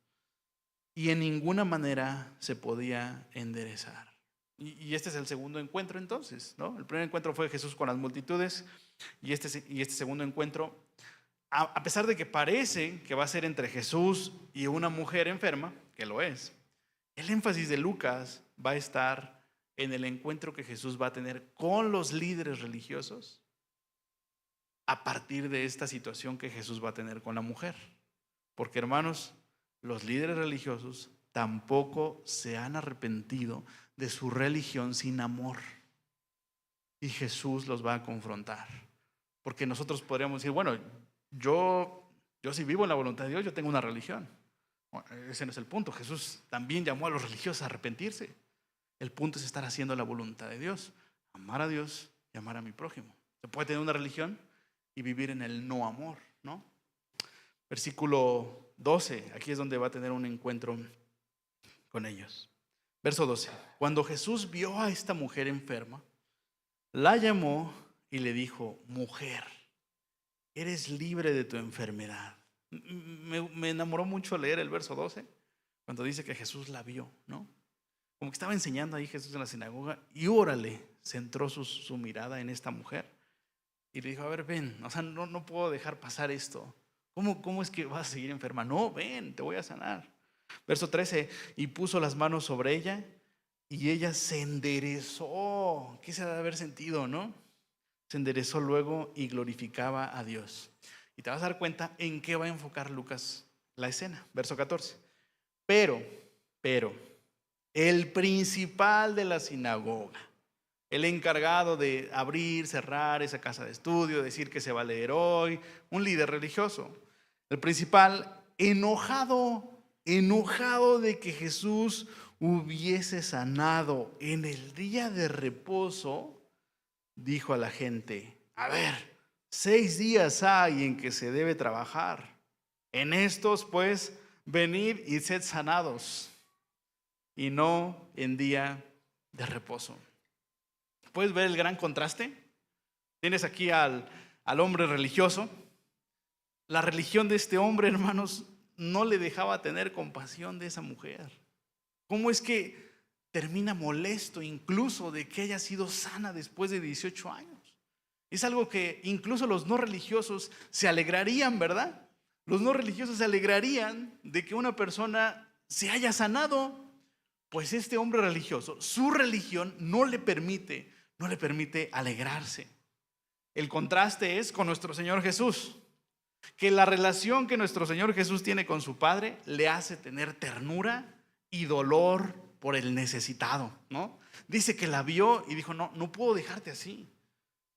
Y en ninguna manera se podía enderezar. Y este es el segundo encuentro entonces, ¿no? El primer encuentro fue Jesús con las multitudes y este segundo encuentro, a pesar de que parece que va a ser entre Jesús y una mujer enferma, que lo es, el énfasis de Lucas va a estar en el encuentro que Jesús va a tener con los líderes religiosos a partir de esta situación que Jesús va a tener con la mujer. Porque, hermanos, los líderes religiosos tampoco se han arrepentido de su religión sin amor. Y Jesús los va a confrontar. Porque nosotros podríamos decir, bueno, yo si vivo en la voluntad de Dios, yo tengo una religión. Bueno, ese no es el punto. Jesús también llamó a los religiosos a arrepentirse. El punto es estar haciendo la voluntad de Dios. Amar a Dios y amar a mi prójimo. Se puede tener una religión y vivir en el no amor, ¿no? Versículo 12, aquí es donde va a tener un encuentro con ellos. Verso 12, cuando Jesús vio a esta mujer enferma, la llamó y le dijo, mujer, eres libre de tu enfermedad. Me enamoró mucho leer el verso 12, cuando dice que Jesús la vio, ¿no? Como que estaba enseñando ahí Jesús en la sinagoga y órale, centró su mirada en esta mujer y le dijo, a ver, ven, o sea, no puedo dejar pasar esto. ¿Cómo es que vas a seguir enferma? No, ven, te voy a sanar. Verso 13, y puso las manos sobre ella y ella se enderezó. ¿Qué se ha de haber sentido, no? Se enderezó luego y glorificaba a Dios. Y te vas a dar cuenta en qué va a enfocar Lucas la escena. Verso 14. Pero, el principal de la sinagoga, el encargado de abrir, cerrar esa casa de estudio, decir que se va a leer hoy, un líder religioso. El principal, enojado de que Jesús hubiese sanado en el día de reposo, dijo a la gente, a ver, 6 días hay en que se debe trabajar. En estos, pues, venid y sed sanados, y no en día de reposo. ¿Puedes ver el gran contraste? Tienes aquí al hombre religioso. La religión de este hombre, hermanos, no le dejaba tener compasión de esa mujer. ¿Cómo es que termina molesto incluso de que haya sido sana después de 18 años? Es algo que incluso los no religiosos se alegrarían, ¿verdad? Los no religiosos se alegrarían de que una persona se haya sanado. Pues este hombre religioso, su religión no le permite alegrarse. El contraste es con nuestro Señor Jesús, que la relación que nuestro Señor Jesús tiene con su Padre le hace tener ternura y dolor por el necesitado, ¿no? Dice que la vio y dijo, no puedo dejarte así.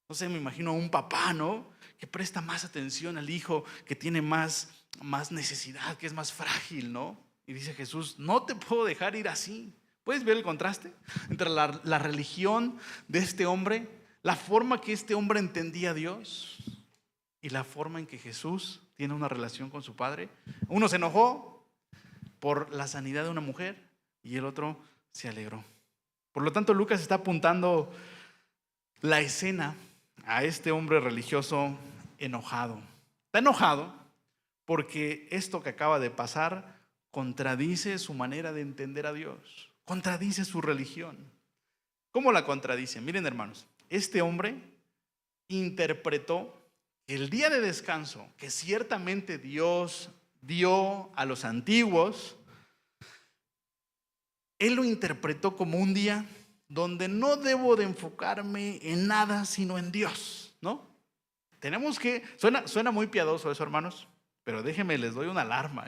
No sé, me imagino a un papá, ¿no? Que presta más atención al hijo que tiene más necesidad, que es más frágil, ¿no? Y dice Jesús, no te puedo dejar ir así. ¿Puedes ver el contraste entre la religión de este hombre, la forma que este hombre entendía a Dios y la forma en que Jesús tiene una relación con su Padre? Uno se enojó por la sanidad de una mujer y el otro se alegró. Por lo tanto, Lucas está apuntando la escena a este hombre religioso enojado. Está enojado porque esto que acaba de pasar contradice su manera de entender a Dios, contradice su religión. ¿Cómo la contradice? Miren, hermanos, este hombre interpretó el día de descanso que ciertamente Dios dio a los antiguos, él lo interpretó como un día donde no debo de enfocarme en nada sino en Dios, ¿no? Tenemos que, suena muy piadoso eso, hermanos, pero déjenme, les doy una alarma,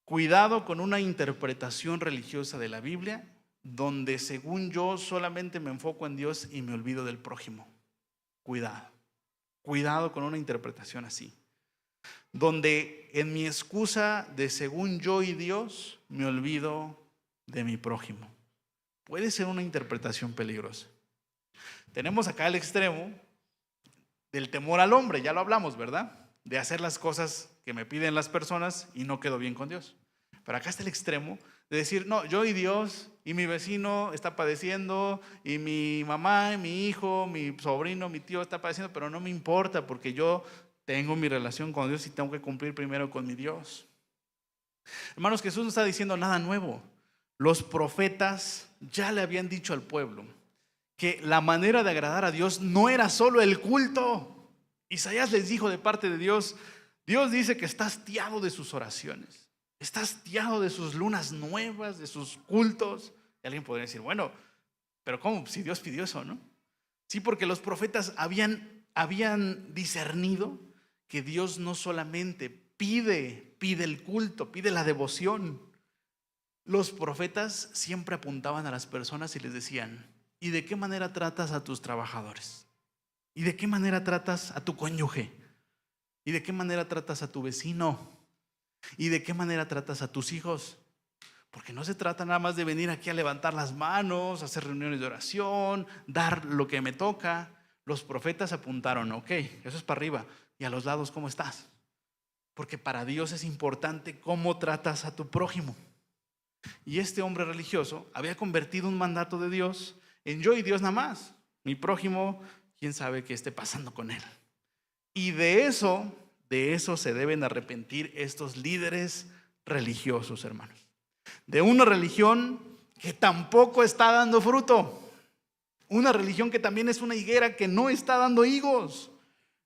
Cuidado con una interpretación religiosa de la Biblia donde según yo solamente me enfoco en Dios y me olvido del prójimo. Cuidado con una interpretación así, donde en mi excusa de según yo y Dios me olvido de mi prójimo. Puede ser una interpretación peligrosa. Tenemos acá el extremo del temor al hombre, ya lo hablamos, ¿verdad? De hacer las cosas que me piden las personas y no quedo bien con Dios. Pero acá está el extremo de decir, no, yo y Dios, y mi vecino está padeciendo, y mi mamá, y mi hijo, mi sobrino, mi tío está padeciendo, pero no me importa porque yo tengo mi relación con Dios y tengo que cumplir primero con mi Dios. Hermanos, Jesús no está diciendo nada nuevo. Los profetas ya le habían dicho al pueblo que la manera de agradar a Dios no era solo el culto. Isaías les dijo de parte de Dios, Dios dice que está hastiado de sus oraciones, está hastiado de sus lunas nuevas, de sus cultos. Y alguien podría decir, bueno, pero ¿cómo? Si Dios pidió eso, ¿no? Sí, porque los profetas habían discernido que Dios no solamente pide el culto, pide la devoción. Los profetas siempre apuntaban a las personas y les decían, ¿y de qué manera tratas a tus trabajadores? ¿Y de qué manera tratas a tu cónyuge? ¿Y de qué manera tratas a tu vecino? ¿Y de qué manera tratas a tus hijos? Porque no se trata nada más de venir aquí a levantar las manos, hacer reuniones de oración, dar lo que me toca. Los profetas apuntaron, ok, eso es para arriba. Y a los lados, ¿cómo estás? Porque para Dios es importante cómo tratas a tu prójimo. Y este hombre religioso había convertido un mandato de Dios en yo y Dios nada más. Mi prójimo, quién sabe qué esté pasando con él. Y de eso se deben arrepentir estos líderes religiosos, hermanos. De una religión que tampoco está dando fruto. Una religión que también es una higuera que no está dando higos.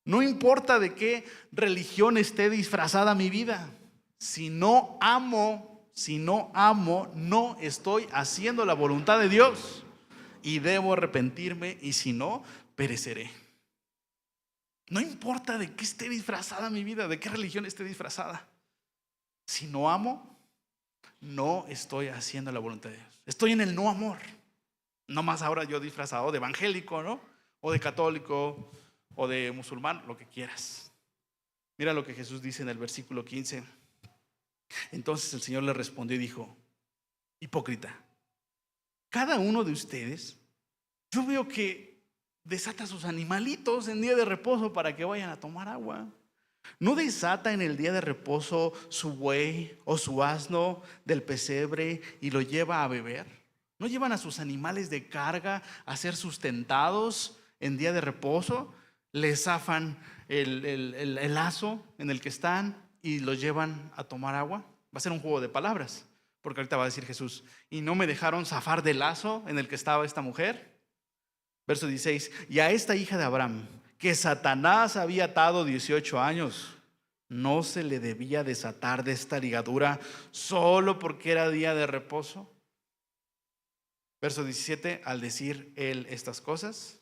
No importa de qué religión esté disfrazada mi vida. Si no amo, no estoy haciendo la voluntad de Dios. Y debo arrepentirme, y si no, pereceré. No importa de qué esté disfrazada mi vida, de qué religión esté disfrazada. Si no amo, no estoy haciendo la voluntad de Dios. Estoy en el no amor. No más ahora yo disfrazado de evangélico, ¿no? O de católico, o de musulmán, lo que quieras. Mira lo que Jesús dice en el versículo 15. Entonces el Señor le respondió y dijo, hipócrita, cada uno de ustedes, yo veo que desata sus animalitos en día de reposo para que vayan a tomar agua. ¿No desata en el día de reposo su buey o su asno del pesebre y lo lleva a beber? ¿No llevan a sus animales de carga a ser sustentados en día de reposo? Les zafan el lazo en el que están y los llevan a tomar agua. Va a ser un juego de palabras, porque ahorita va a decir Jesús, ¿y no me dejaron zafar del lazo en el que estaba esta mujer? Verso 16, y a esta hija de Abraham, que Satanás había atado 18 años, ¿no se le debía desatar de esta ligadura solo porque era día de reposo? Verso 17, al decir él estas cosas,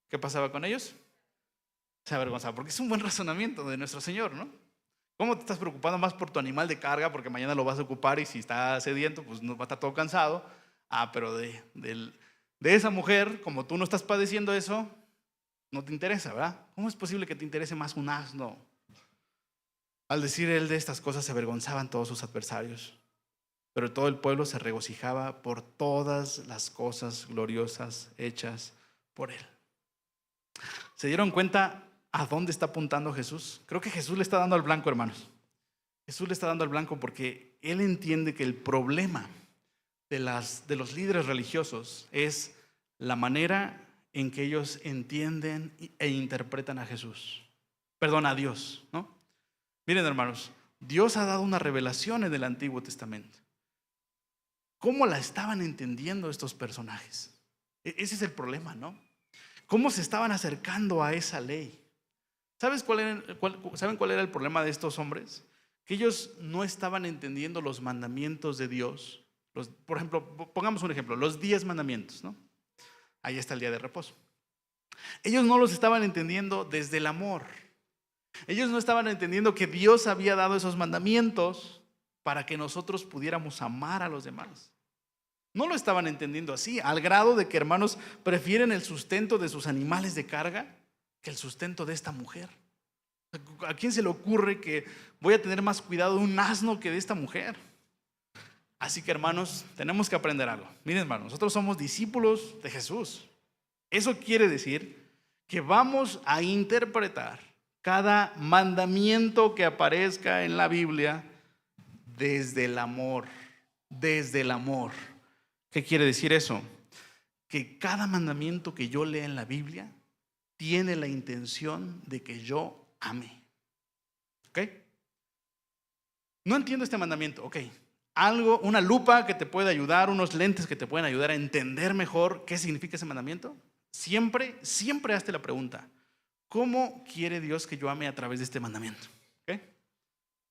¿qué pasaba con ellos? Se avergonzaba, porque es un buen razonamiento de nuestro Señor, ¿no? ¿Cómo te estás preocupando más por tu animal de carga? Porque mañana lo vas a ocupar y si está sediento, pues no va a estar todo cansado. Pero de esa mujer, como tú no estás padeciendo eso, no te interesa, ¿verdad? ¿Cómo es posible que te interese más un asno? Al decir él de estas cosas se avergonzaban todos sus adversarios, pero todo el pueblo se regocijaba por todas las cosas gloriosas hechas por él. ¿Se dieron cuenta a dónde está apuntando Jesús? Creo que Jesús le está dando al blanco, hermanos. Jesús le está dando al blanco porque él entiende que el problema de los líderes religiosos es la manera en que ellos entienden e interpretan a Jesús. Perdón, a Dios, ¿no? Miren, hermanos, Dios ha dado una revelación en el Antiguo Testamento. ¿Cómo la estaban entendiendo estos personajes? Ese es el problema, ¿no? ¿Cómo se estaban acercando a esa ley? ¿Saben cuál era el problema de estos hombres? Que ellos no estaban entendiendo los mandamientos de Dios. Por ejemplo, pongamos un ejemplo, los 10 mandamientos, ¿no? Ahí está el día de reposo. Ellos no los estaban entendiendo desde el amor. Ellos no estaban entendiendo que Dios había dado esos mandamientos para que nosotros pudiéramos amar a los demás. No lo estaban entendiendo así, al grado de que, hermanos, prefieren el sustento de sus animales de carga que el sustento de esta mujer. ¿A quién se le ocurre que voy a tener más cuidado de un asno que de esta mujer? Así que, hermanos, tenemos que aprender algo. Miren, hermanos, nosotros somos discípulos de Jesús. Eso quiere decir que vamos a interpretar cada mandamiento que aparezca en la Biblia desde el amor. Desde el amor. ¿Qué quiere decir eso? Que cada mandamiento que yo lea en la Biblia tiene la intención de que yo ame. ¿Ok? No entiendo este mandamiento. Ok. Algo, una lupa que te puede ayudar, unos lentes que te pueden ayudar a entender mejor qué significa ese mandamiento. Siempre hazte la pregunta: ¿cómo quiere Dios que yo ame a través de este mandamiento? ¿Ok?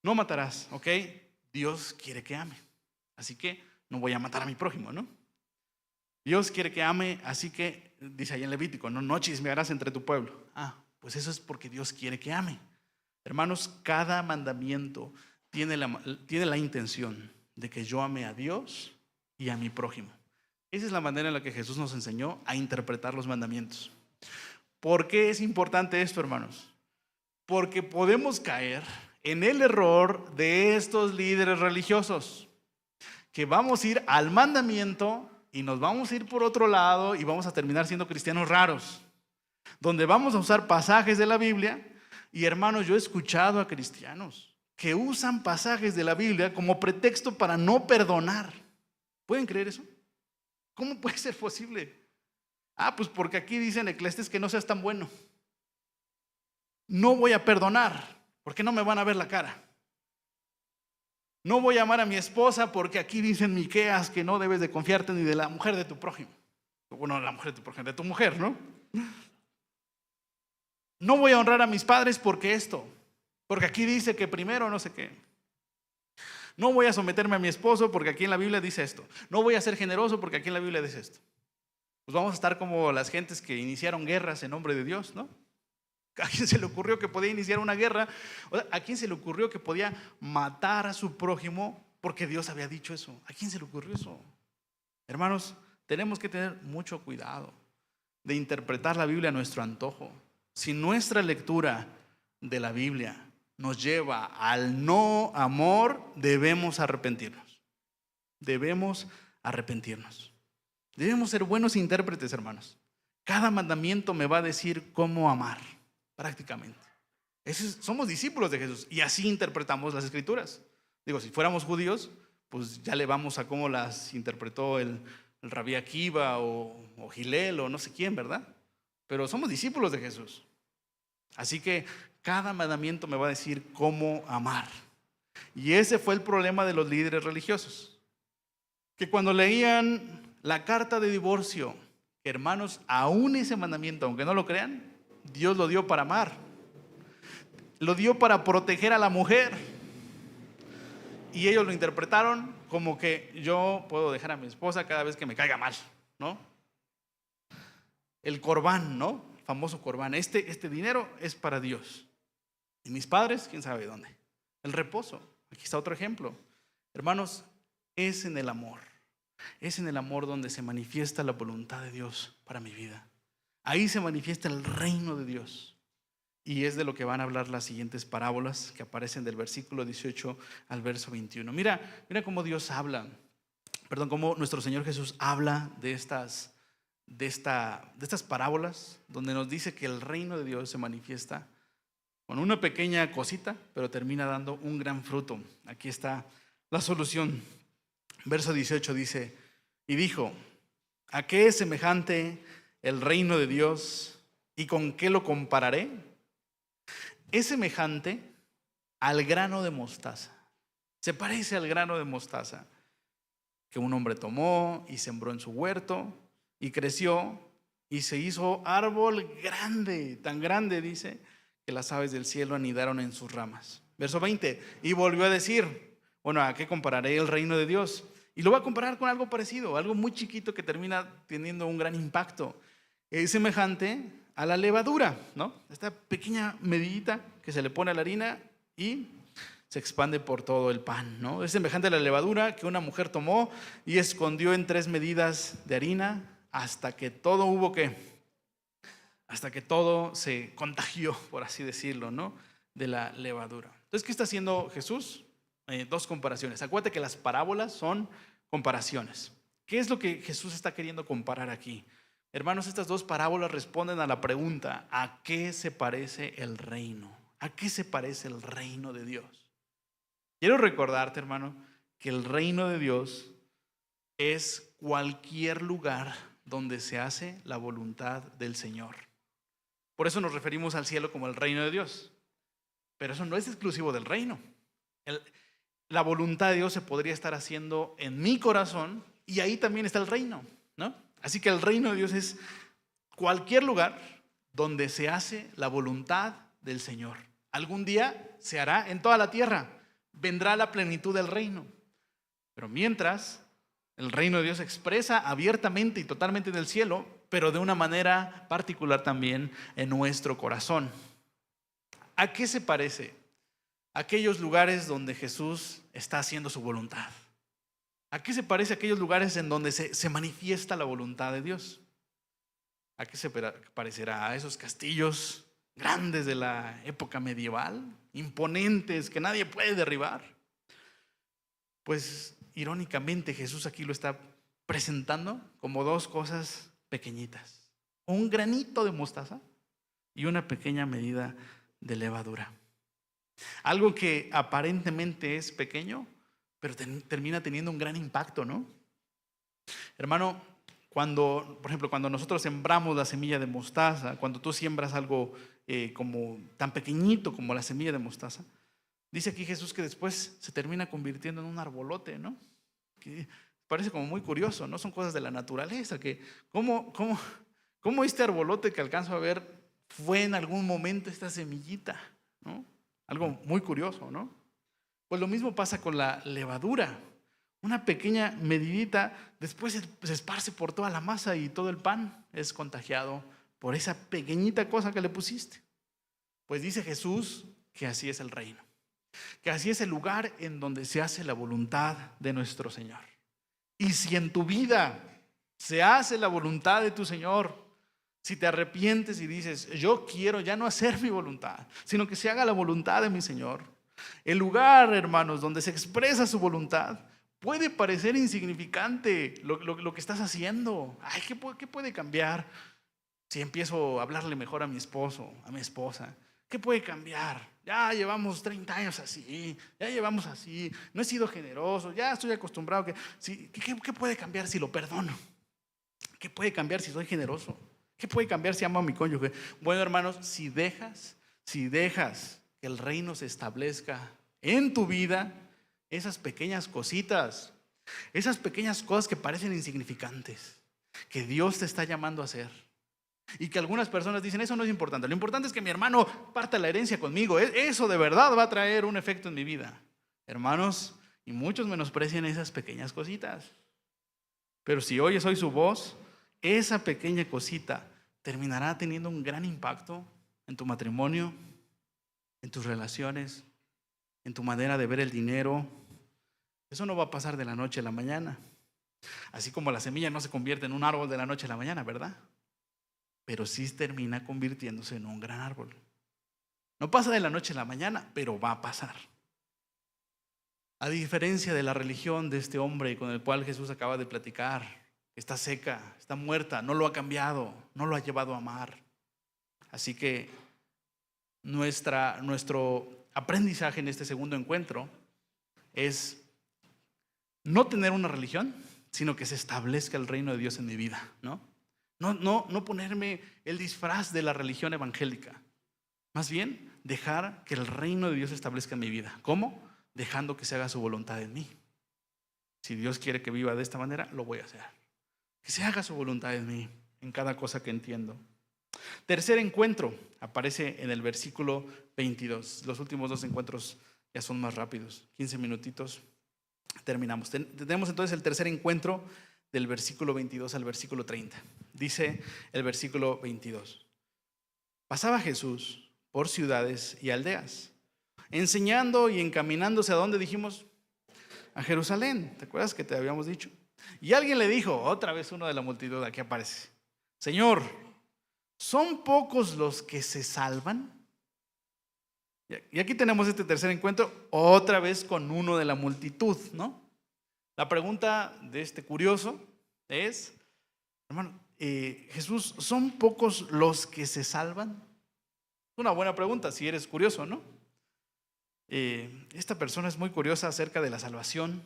No matarás, ¿ok? Dios quiere que ame. Así que no voy a matar a mi prójimo, ¿no? Dios quiere que ame, así que dice ahí en Levítico, no chismearás entre tu pueblo. Pues eso es porque Dios quiere que ame. Hermanos, cada mandamiento tiene la intención de que yo ame a Dios y a mi prójimo. Esa es la manera en la que Jesús nos enseñó a interpretar los mandamientos. ¿Por qué es importante esto, hermanos? Porque podemos caer en el error de estos líderes religiosos, que vamos a ir al mandamiento y nos vamos a ir por otro lado y vamos a terminar siendo cristianos raros, donde vamos a usar pasajes de la Biblia. Y hermanos, yo he escuchado a cristianos que usan pasajes de la Biblia como pretexto para no perdonar. ¿Pueden creer eso? ¿Cómo puede ser posible? Pues porque aquí dice en Eclesiastés que no seas tan bueno. No voy a perdonar porque no me van a ver la cara. No voy a amar a mi esposa porque aquí dice en Miqueas que no debes de confiarte ni de la mujer de tu prójimo. Bueno, la mujer de tu prójimo, de tu mujer, ¿no? No voy a honrar a mis padres porque aquí dice que primero no sé qué. No voy a someterme a mi esposo porque aquí en la Biblia dice esto. No voy a ser generoso porque aquí en la Biblia dice esto. Pues vamos a estar como las gentes que iniciaron guerras en nombre de Dios, ¿no? ¿A quién se le ocurrió que podía iniciar una guerra? ¿A quién se le ocurrió que podía matar a su prójimo porque Dios había dicho eso? ¿A quién se le ocurrió eso? Hermanos, tenemos que tener mucho cuidado de interpretar la Biblia a nuestro antojo. Si nuestra lectura de la Biblia nos lleva al no amor, debemos arrepentirnos. Debemos ser buenos intérpretes, hermanos. Cada mandamiento me va a decir cómo amar, prácticamente. Somos discípulos de Jesús y así interpretamos las Escrituras. Digo, si fuéramos judíos, pues ya le vamos a cómo las interpretó el Rabí Akiva o Gilel o no sé quién, ¿verdad? Pero somos discípulos de Jesús. Así que cada mandamiento me va a decir cómo amar. Y ese fue el problema de los líderes religiosos, que cuando leían la carta de divorcio, hermanos, aún ese mandamiento, aunque no lo crean, Dios lo dio para amar. Lo dio para proteger a la mujer. Y ellos lo interpretaron como que yo puedo dejar a mi esposa cada vez que me caiga mal, ¿no? El corbán, ¿no? El famoso corbán. Este dinero es para Dios. Y mis padres, quién sabe dónde. El reposo. Aquí está otro ejemplo. Hermanos, es en el amor. Es en el amor donde se manifiesta la voluntad de Dios para mi vida. Ahí se manifiesta el reino de Dios. Y es de lo que van a hablar las siguientes parábolas que aparecen del versículo 18 al verso 21. Mira cómo Dios habla. Cómo nuestro Señor Jesús habla de estas parábolas, donde nos dice que el reino de Dios se manifiesta con una pequeña cosita, pero termina dando un gran fruto. Aquí está la solución. Verso 18 dice: y dijo, ¿a qué es semejante el reino de Dios y con qué lo compararé? Es semejante al grano de mostaza. Se parece al grano de mostaza que un hombre tomó y sembró en su huerto y creció y se hizo árbol grande, tan grande, dice, que las aves del cielo anidaron en sus ramas. Verso 20, y volvió a decir, bueno, ¿a qué compararé el reino de Dios? Y lo va a comparar con algo parecido, algo muy chiquito que termina teniendo un gran impacto. Es semejante a la levadura, ¿no? Esta pequeña medidita que se le pone a la harina y se expande por todo el pan, ¿no? Es semejante a la levadura que una mujer tomó y escondió en 3 medidas de harina hasta que todo se contagió, por así decirlo, ¿no? De la levadura. Entonces, ¿qué está haciendo Jesús? 2 comparaciones. Acuérdate que las parábolas son comparaciones. ¿Qué es lo que Jesús está queriendo comparar aquí? Hermanos, estas 2 parábolas responden a la pregunta: ¿a qué se parece el reino? ¿A qué se parece el reino de Dios? Quiero recordarte, hermano, que el reino de Dios es cualquier lugar donde se hace la voluntad del Señor. Por eso nos referimos al cielo como el reino de Dios. Pero eso no es exclusivo del reino. La voluntad de Dios se podría estar haciendo en mi corazón y ahí también está el reino, ¿no? Así que el reino de Dios es cualquier lugar donde se hace la voluntad del Señor. Algún día se hará en toda la tierra, vendrá la plenitud del reino. Pero mientras, el reino de Dios se expresa abiertamente y totalmente en el cielo, pero de una manera particular también en nuestro corazón. ¿A qué se parece aquellos lugares donde Jesús está haciendo su voluntad? ¿A qué se parece aquellos lugares en donde se manifiesta la voluntad de Dios? ¿A qué se parecerá? ¿A esos castillos grandes de la época medieval, imponentes, que nadie puede derribar? Pues irónicamente Jesús aquí lo está presentando como dos cosas pequeñitas: un granito de mostaza y una pequeña medida de levadura. Algo que aparentemente es pequeño, pero termina teniendo un gran impacto, ¿no? Hermano, por ejemplo, cuando nosotros sembramos la semilla de mostaza, cuando tú siembras algo como tan pequeñito como la semilla de mostaza, dice aquí Jesús que después se termina convirtiendo en un arbolote, ¿no? Que parece como muy curioso, ¿no? Son cosas de la naturaleza, que cómo este arbolote que alcanzo a ver fue en algún momento esta semillita, ¿no? Algo muy curioso, ¿no? Pues lo mismo pasa con la levadura. Una pequeña medidita después se esparce por toda la masa y todo el pan es contagiado por esa pequeñita cosa que le pusiste. Pues dice Jesús que así es el reino, que así es el lugar en donde se hace la voluntad de nuestro Señor. Y si en tu vida se hace la voluntad de tu Señor, si te arrepientes y dices, yo quiero ya no hacer mi voluntad, sino que se haga la voluntad de mi Señor, el lugar, hermanos, donde se expresa su voluntad, puede parecer insignificante lo que estás haciendo. Ay, ¿qué puede cambiar si empiezo a hablarle mejor a mi esposo, a mi esposa? ¿Qué puede cambiar? Ya llevamos 30 años así, ya llevamos así, no he sido generoso, ya estoy acostumbrado. ¿Qué puede cambiar si lo perdono? ¿Qué puede cambiar si soy generoso? ¿Qué puede cambiar si amo a mi cónyuge? Bueno, hermanos, si dejas que el reino se establezca en tu vida, esas pequeñas cositas, esas pequeñas cosas que parecen insignificantes, que Dios te está llamando a hacer, y que algunas personas dicen, eso no es importante, lo importante es que mi hermano parta la herencia conmigo, eso de verdad va a traer un efecto en mi vida. Hermanos, y muchos menosprecian esas pequeñas cositas, pero si oyes hoy su voz, esa pequeña cosita terminará teniendo un gran impacto en tu matrimonio, en tus relaciones, en tu manera de ver el dinero. Eso no va a pasar de la noche a la mañana. Así como la semilla no se convierte en un árbol de la noche a la mañana, ¿verdad? Pero sí termina convirtiéndose en un gran árbol. No pasa de la noche a la mañana, pero va a pasar. A diferencia de la religión de este hombre con el cual Jesús acaba de platicar, está seca, está muerta, no lo ha cambiado, no lo ha llevado a amar. Así que nuestro aprendizaje en este segundo encuentro es no tener una religión, sino que se establezca el reino de Dios en mi vida, ¿no? No ponerme el disfraz de la religión evangélica. Más bien, dejar que el reino de Dios se establezca en mi vida. ¿Cómo? Dejando que se haga su voluntad en mí. Si Dios quiere que viva de esta manera, lo voy a hacer. Que se haga su voluntad en mí, en cada cosa que entiendo. Tercer encuentro aparece en el versículo 22. Los últimos dos encuentros ya son más rápidos, 15 minutitos, terminamos. Tenemos entonces el tercer encuentro del versículo 22 al versículo 30. Dice el versículo 22: pasaba Jesús por ciudades y aldeas, enseñando y encaminándose. ¿A dónde dijimos? A Jerusalén. ¿Te acuerdas que te habíamos dicho? Y alguien le dijo, otra vez uno de la multitud, aquí aparece: Señor, ¿son pocos los que se salvan? Y aquí tenemos este tercer encuentro, otra vez con uno de la multitud, ¿no? La pregunta de este curioso es, hermano, Jesús, ¿son pocos los que se salvan? Es una buena pregunta si eres curioso, ¿no? Esta persona es muy curiosa acerca de la salvación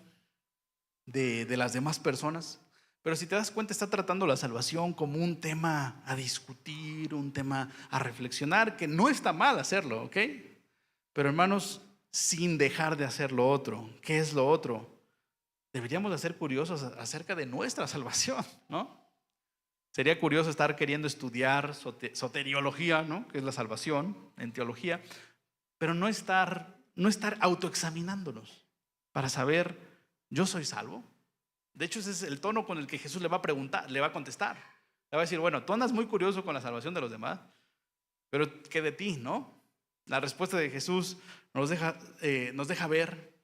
de las demás personas, pero si te das cuenta está tratando la salvación como un tema a discutir, un tema a reflexionar, que no está mal hacerlo, ¿ok? Pero hermanos, sin dejar de hacer lo otro. ¿Qué es lo otro? Deberíamos de ser curiosos acerca de nuestra salvación, ¿no? Sería curioso estar queriendo estudiar soteriología, ¿no? Que es la salvación en teología, pero no estar autoexaminándonos para saber, ¿yo soy salvo? De hecho, ese es el tono con el que Jesús le va a preguntar, le va a contestar. Le va a decir, bueno, tú andas muy curioso con la salvación de los demás, pero ¿qué de ti, no? La respuesta de Jesús nos deja ver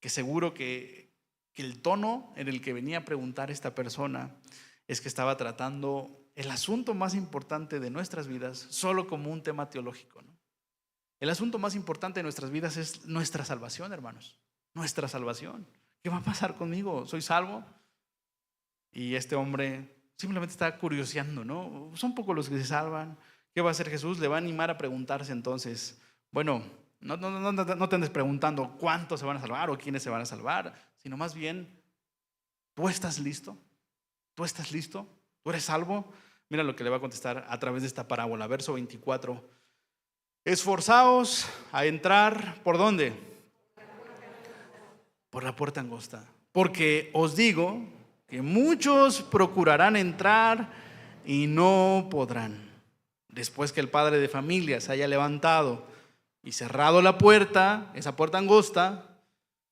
que seguro que el tono en el que venía a preguntar esta persona es que estaba tratando el asunto más importante de nuestras vidas solo como un tema teológico, ¿no? El asunto más importante de nuestras vidas es nuestra salvación, hermanos. Nuestra salvación. ¿Qué va a pasar conmigo? ¿Soy salvo? Y este hombre simplemente está curioseando, ¿no? Son pocos los que se salvan. ¿Qué va a hacer Jesús? Le va a animar a preguntarse entonces, bueno, no te andes preguntando cuántos se van a salvar o quiénes se van a salvar, sino más bien, ¿tú estás listo? ¿Tú estás listo? ¿Tú eres salvo? Mira lo que le va a contestar a través de esta parábola, verso 24. Esforzaos a entrar, ¿por dónde? Por la puerta angosta. Porque os digo que muchos procurarán entrar y no podrán. Después que el padre de familia se haya levantado y cerrado la puerta, esa puerta angosta,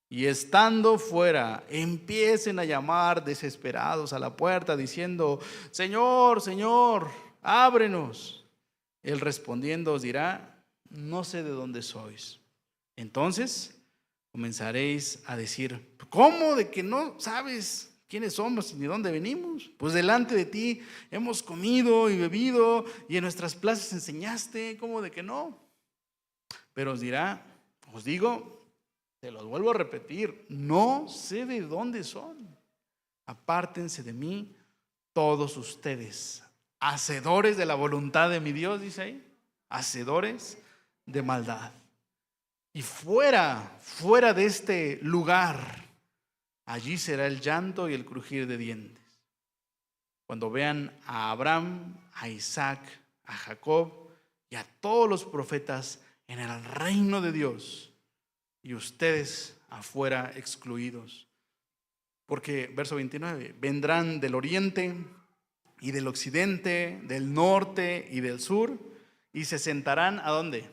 y estando fuera, empiecen a llamar desesperados a la puerta diciendo, Señor, Señor, ábrenos. Él respondiendo os dirá, no sé de dónde sois. Entonces comenzaréis a decir, ¿cómo de que no sabes quiénes somos y de dónde venimos? Pues delante de ti hemos comido y bebido y en nuestras plazas enseñaste, ¿cómo de que no? Pero os dirá, os digo, te los vuelvo a repetir, no sé de dónde son. Apártense de mí todos ustedes, hacedores de la voluntad de mi Dios, dice ahí, hacedores de maldad. Y fuera de este lugar, allí será el llanto y el crujir de dientes. Cuando vean a Abraham, a Isaac, a Jacob y a todos los profetas en el reino de Dios, y ustedes afuera excluidos. Porque, verso 29, vendrán del oriente y del occidente, del norte y del sur, y se sentarán ¿a dónde?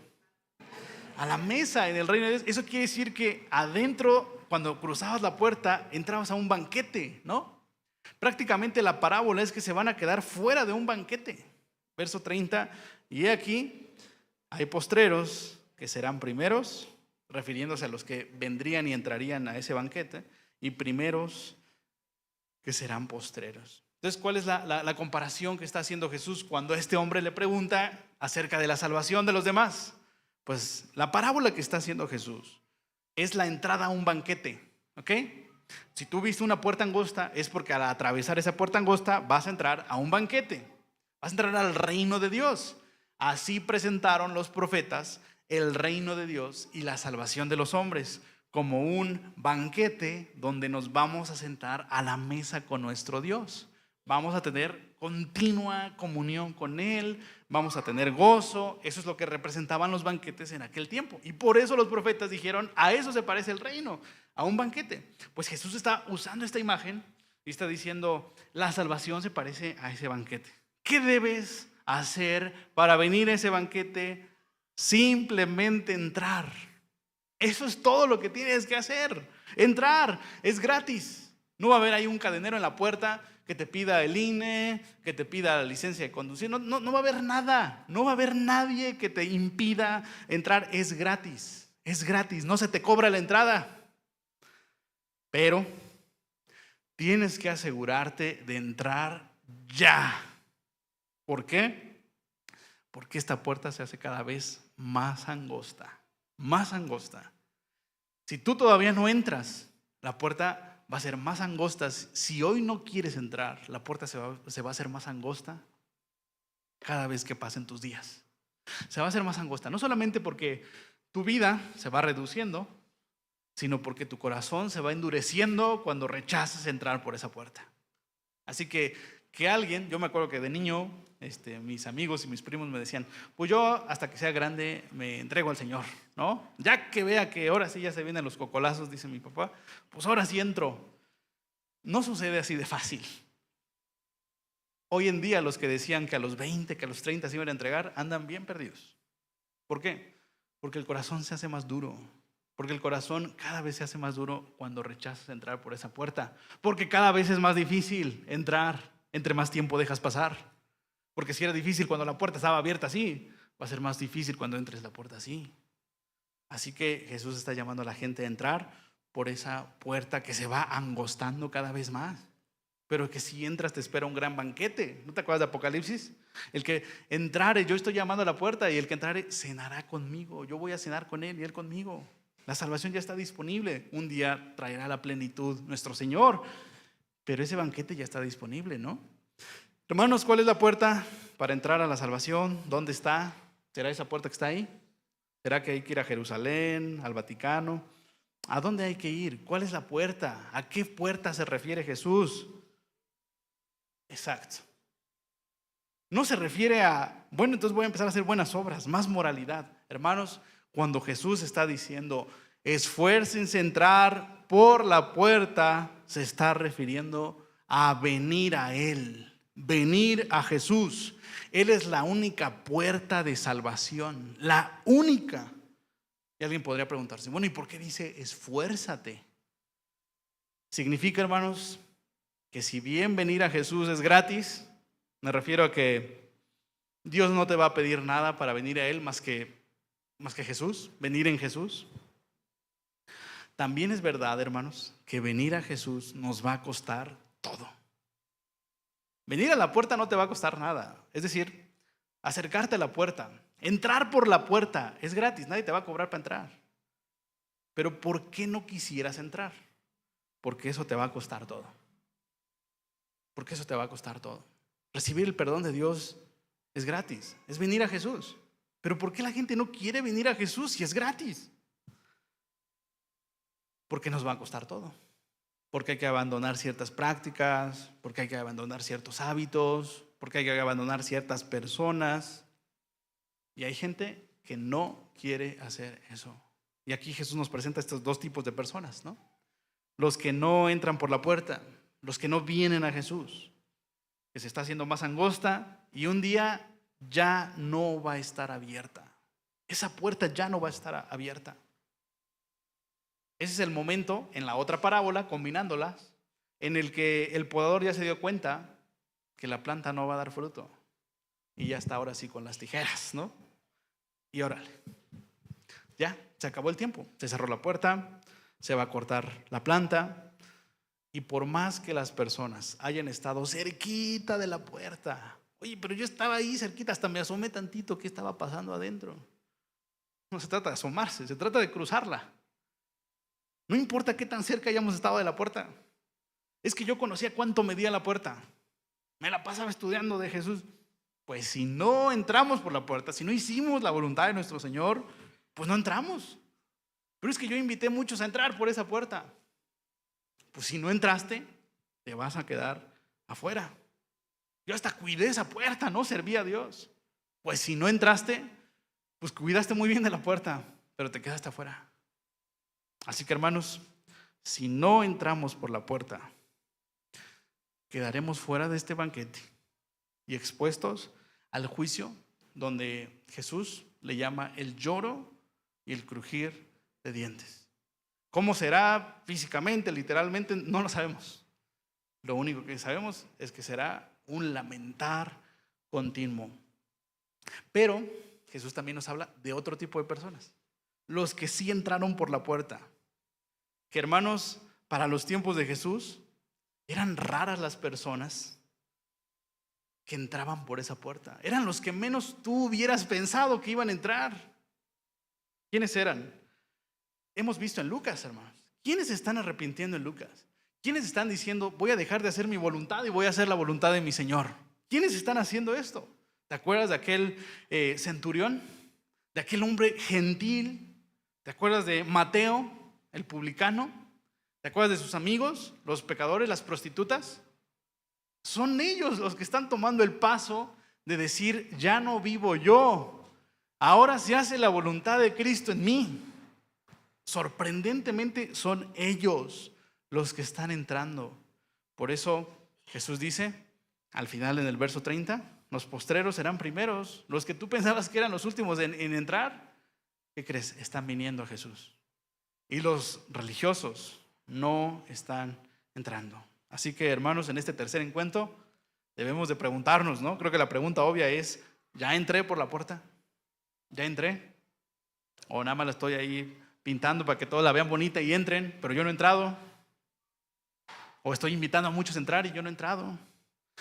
A la mesa en el reino de Dios. Eso quiere decir que adentro, cuando cruzabas la puerta, entrabas a un banquete, ¿no? Prácticamente la parábola es que se van a quedar fuera de un banquete. Verso 30, y aquí hay postreros que serán primeros, refiriéndose a los que vendrían y entrarían a ese banquete, y primeros que serán postreros. Entonces, ¿cuál es la comparación que está haciendo Jesús cuando este hombre le pregunta acerca de la salvación de los demás? Pues la parábola que está haciendo Jesús es la entrada a un banquete, ¿ok? Si tú viste una puerta angosta, es porque al atravesar esa puerta angosta vas a entrar a un banquete, vas a entrar al reino de Dios. Así presentaron los profetas el reino de Dios y la salvación de los hombres como un banquete donde nos vamos a sentar a la mesa con nuestro Dios. Vamos a tener continua comunión con Él, vamos a tener gozo. Eso es lo que representaban los banquetes en aquel tiempo. Y por eso los profetas dijeron, a eso se parece el reino, a un banquete. Pues Jesús está usando esta imagen y está diciendo, la salvación se parece a ese banquete. ¿Qué debes hacer para venir a ese banquete? Simplemente entrar. Eso es todo lo que tienes que hacer. Entrar, es gratis. No va a haber ahí un cadenero en la puerta que te pida el INE, que te pida la licencia de conducir. No va a haber nada. No va a haber nadie que te impida entrar. Es gratis. Es gratis. No se te cobra la entrada. Pero tienes que asegurarte de entrar ya. ¿Por qué? Porque esta puerta se hace cada vez más angosta. Más angosta. Si tú todavía no entras, la puerta va a ser más angosta. Si hoy no quieres entrar, la puerta se va a hacer más angosta cada vez que pasen tus días. Se va a hacer más angosta, no solamente porque tu vida se va reduciendo, sino porque tu corazón se va endureciendo cuando rechazas entrar por esa puerta. Así que que alguien, yo me acuerdo que de niño, mis amigos y mis primos me decían, pues yo hasta que sea grande me entrego al Señor, ¿no? Ya que vea que ahora sí ya se vienen los cocolazos, dice mi papá, pues ahora sí entro. No sucede así de fácil. Hoy en día los que decían que a los 20, que a los 30 se iban a entregar, andan bien perdidos. ¿Por qué? Porque el corazón se hace más duro. Porque el corazón cada vez se hace más duro cuando rechazas entrar por esa puerta. Porque cada vez es más difícil entrar entre más tiempo dejas pasar. Porque si era difícil cuando la puerta estaba abierta así, va a ser más difícil cuando entres la puerta así. Así que Jesús está llamando a la gente a entrar por esa puerta que se va angostando cada vez más. Pero que si entras te espera un gran banquete. ¿No te acuerdas de Apocalipsis? El que entrare, yo estoy llamando a la puerta, y el que entrare cenará conmigo. Yo voy a cenar con él y él conmigo. La salvación ya está disponible. Un día traerá la plenitud nuestro Señor, pero ese banquete ya está disponible, ¿no? Hermanos, ¿cuál es la puerta para entrar a la salvación? ¿Dónde está? ¿Será esa puerta que está ahí? ¿Será que hay que ir a Jerusalén, al Vaticano? ¿A dónde hay que ir? ¿Cuál es la puerta? ¿A qué puerta se refiere Jesús? Exacto. No se refiere a, bueno, entonces voy a empezar a hacer buenas obras, más moralidad. Hermanos, cuando Jesús está diciendo, esfuércense en entrar por la puerta, se está refiriendo a venir a Él, venir a Jesús. Él es la única puerta de salvación, la única. Y alguien podría preguntarse, bueno, ¿y por qué dice esfuérzate? Significa, hermanos, que si bien venir a Jesús es gratis, me refiero a que Dios no te va a pedir nada para venir a Él más que Jesús, venir en Jesús. También es verdad, hermanos, que venir a Jesús nos va a costar todo. Venir a la puerta no te va a costar nada. Es decir, acercarte a la puerta, entrar por la puerta es gratis, nadie te va a cobrar para entrar. Pero ¿por qué no quisieras entrar? Porque eso te va a costar todo. Porque eso te va a costar todo. Recibir el perdón de Dios es gratis, es venir a Jesús. Pero ¿por qué la gente no quiere venir a Jesús si es gratis? Porque nos va a costar todo. Porque hay que abandonar ciertas prácticas, porque hay que abandonar ciertos hábitos, porque hay que abandonar ciertas personas. Y hay gente que no quiere hacer eso. Y aquí Jesús nos presenta estos dos tipos de personas, ¿no? Los que no entran por la puerta, los que no vienen a Jesús, que se está haciendo más angosta y un día ya no va a estar abierta. Esa puerta ya no va a estar abierta. Ese es el momento en la otra parábola, combinándolas, en el que el podador ya se dio cuenta que la planta no va a dar fruto. Y ya está ahora sí con las tijeras, ¿no? Y órale. Ya, se acabó el tiempo. Se cerró la puerta, se va a cortar la planta. Y por más que las personas hayan estado cerquita de la puerta, oye, pero yo estaba ahí cerquita, hasta me asomé tantito, ¿qué estaba pasando adentro? No se trata de asomarse, se trata de cruzarla. No importa qué tan cerca hayamos estado de la puerta. Es que yo conocía cuánto medía la puerta. Me la pasaba estudiando de Jesús. Pues si no entramos por la puerta, si no hicimos la voluntad de nuestro Señor, pues no entramos. Pero es que yo invité a muchos a entrar por esa puerta. Pues si no entraste, te vas a quedar afuera. Yo hasta cuidé esa puerta, no servía a Dios. Pues si no entraste, pues cuidaste muy bien de la puerta, pero te quedaste afuera. Así que, hermanos, si no entramos por la puerta, quedaremos fuera de este banquete y expuestos al juicio donde Jesús le llama el lloro y el crujir de dientes. ¿Cómo será físicamente, literalmente? No lo sabemos. Lo único que sabemos es que será un lamentar continuo. Pero Jesús también nos habla de otro tipo de personas. Los que sí entraron por la puerta. Que, hermanos, para los tiempos de Jesús, eran raras las personas que entraban por esa puerta. Eran los que menos tú hubieras pensado que iban a entrar. ¿Quiénes eran? Hemos visto en Lucas, hermanos. ¿Quiénes están arrepintiendo en Lucas? ¿Quiénes están diciendo, voy a dejar de hacer mi voluntad y voy a hacer la voluntad de mi Señor? ¿Quiénes están haciendo esto? ¿Te acuerdas de aquel centurión? ¿De aquel hombre gentil? ¿Te acuerdas de Mateo, el publicano? ¿Te acuerdas de sus amigos, los pecadores, las prostitutas? Son ellos los que están tomando el paso de decir, ya no vivo yo, ahora se hace la voluntad de Cristo en mí. Sorprendentemente son ellos los que están entrando. Por eso Jesús dice, al final en el verso 30, los postreros serán primeros. Los que tú pensabas que eran los últimos en entrar, ¿qué crees? Están viniendo a Jesús. Y los religiosos no están entrando. Así que, hermanos, en este tercer encuentro debemos de preguntarnos, ¿no? Creo que la pregunta obvia es, ¿ya entré por la puerta? ¿Ya entré? ¿O nada más la estoy ahí pintando para que todos la vean bonita y entren, pero yo no he entrado? ¿O estoy invitando a muchos a entrar y yo no he entrado?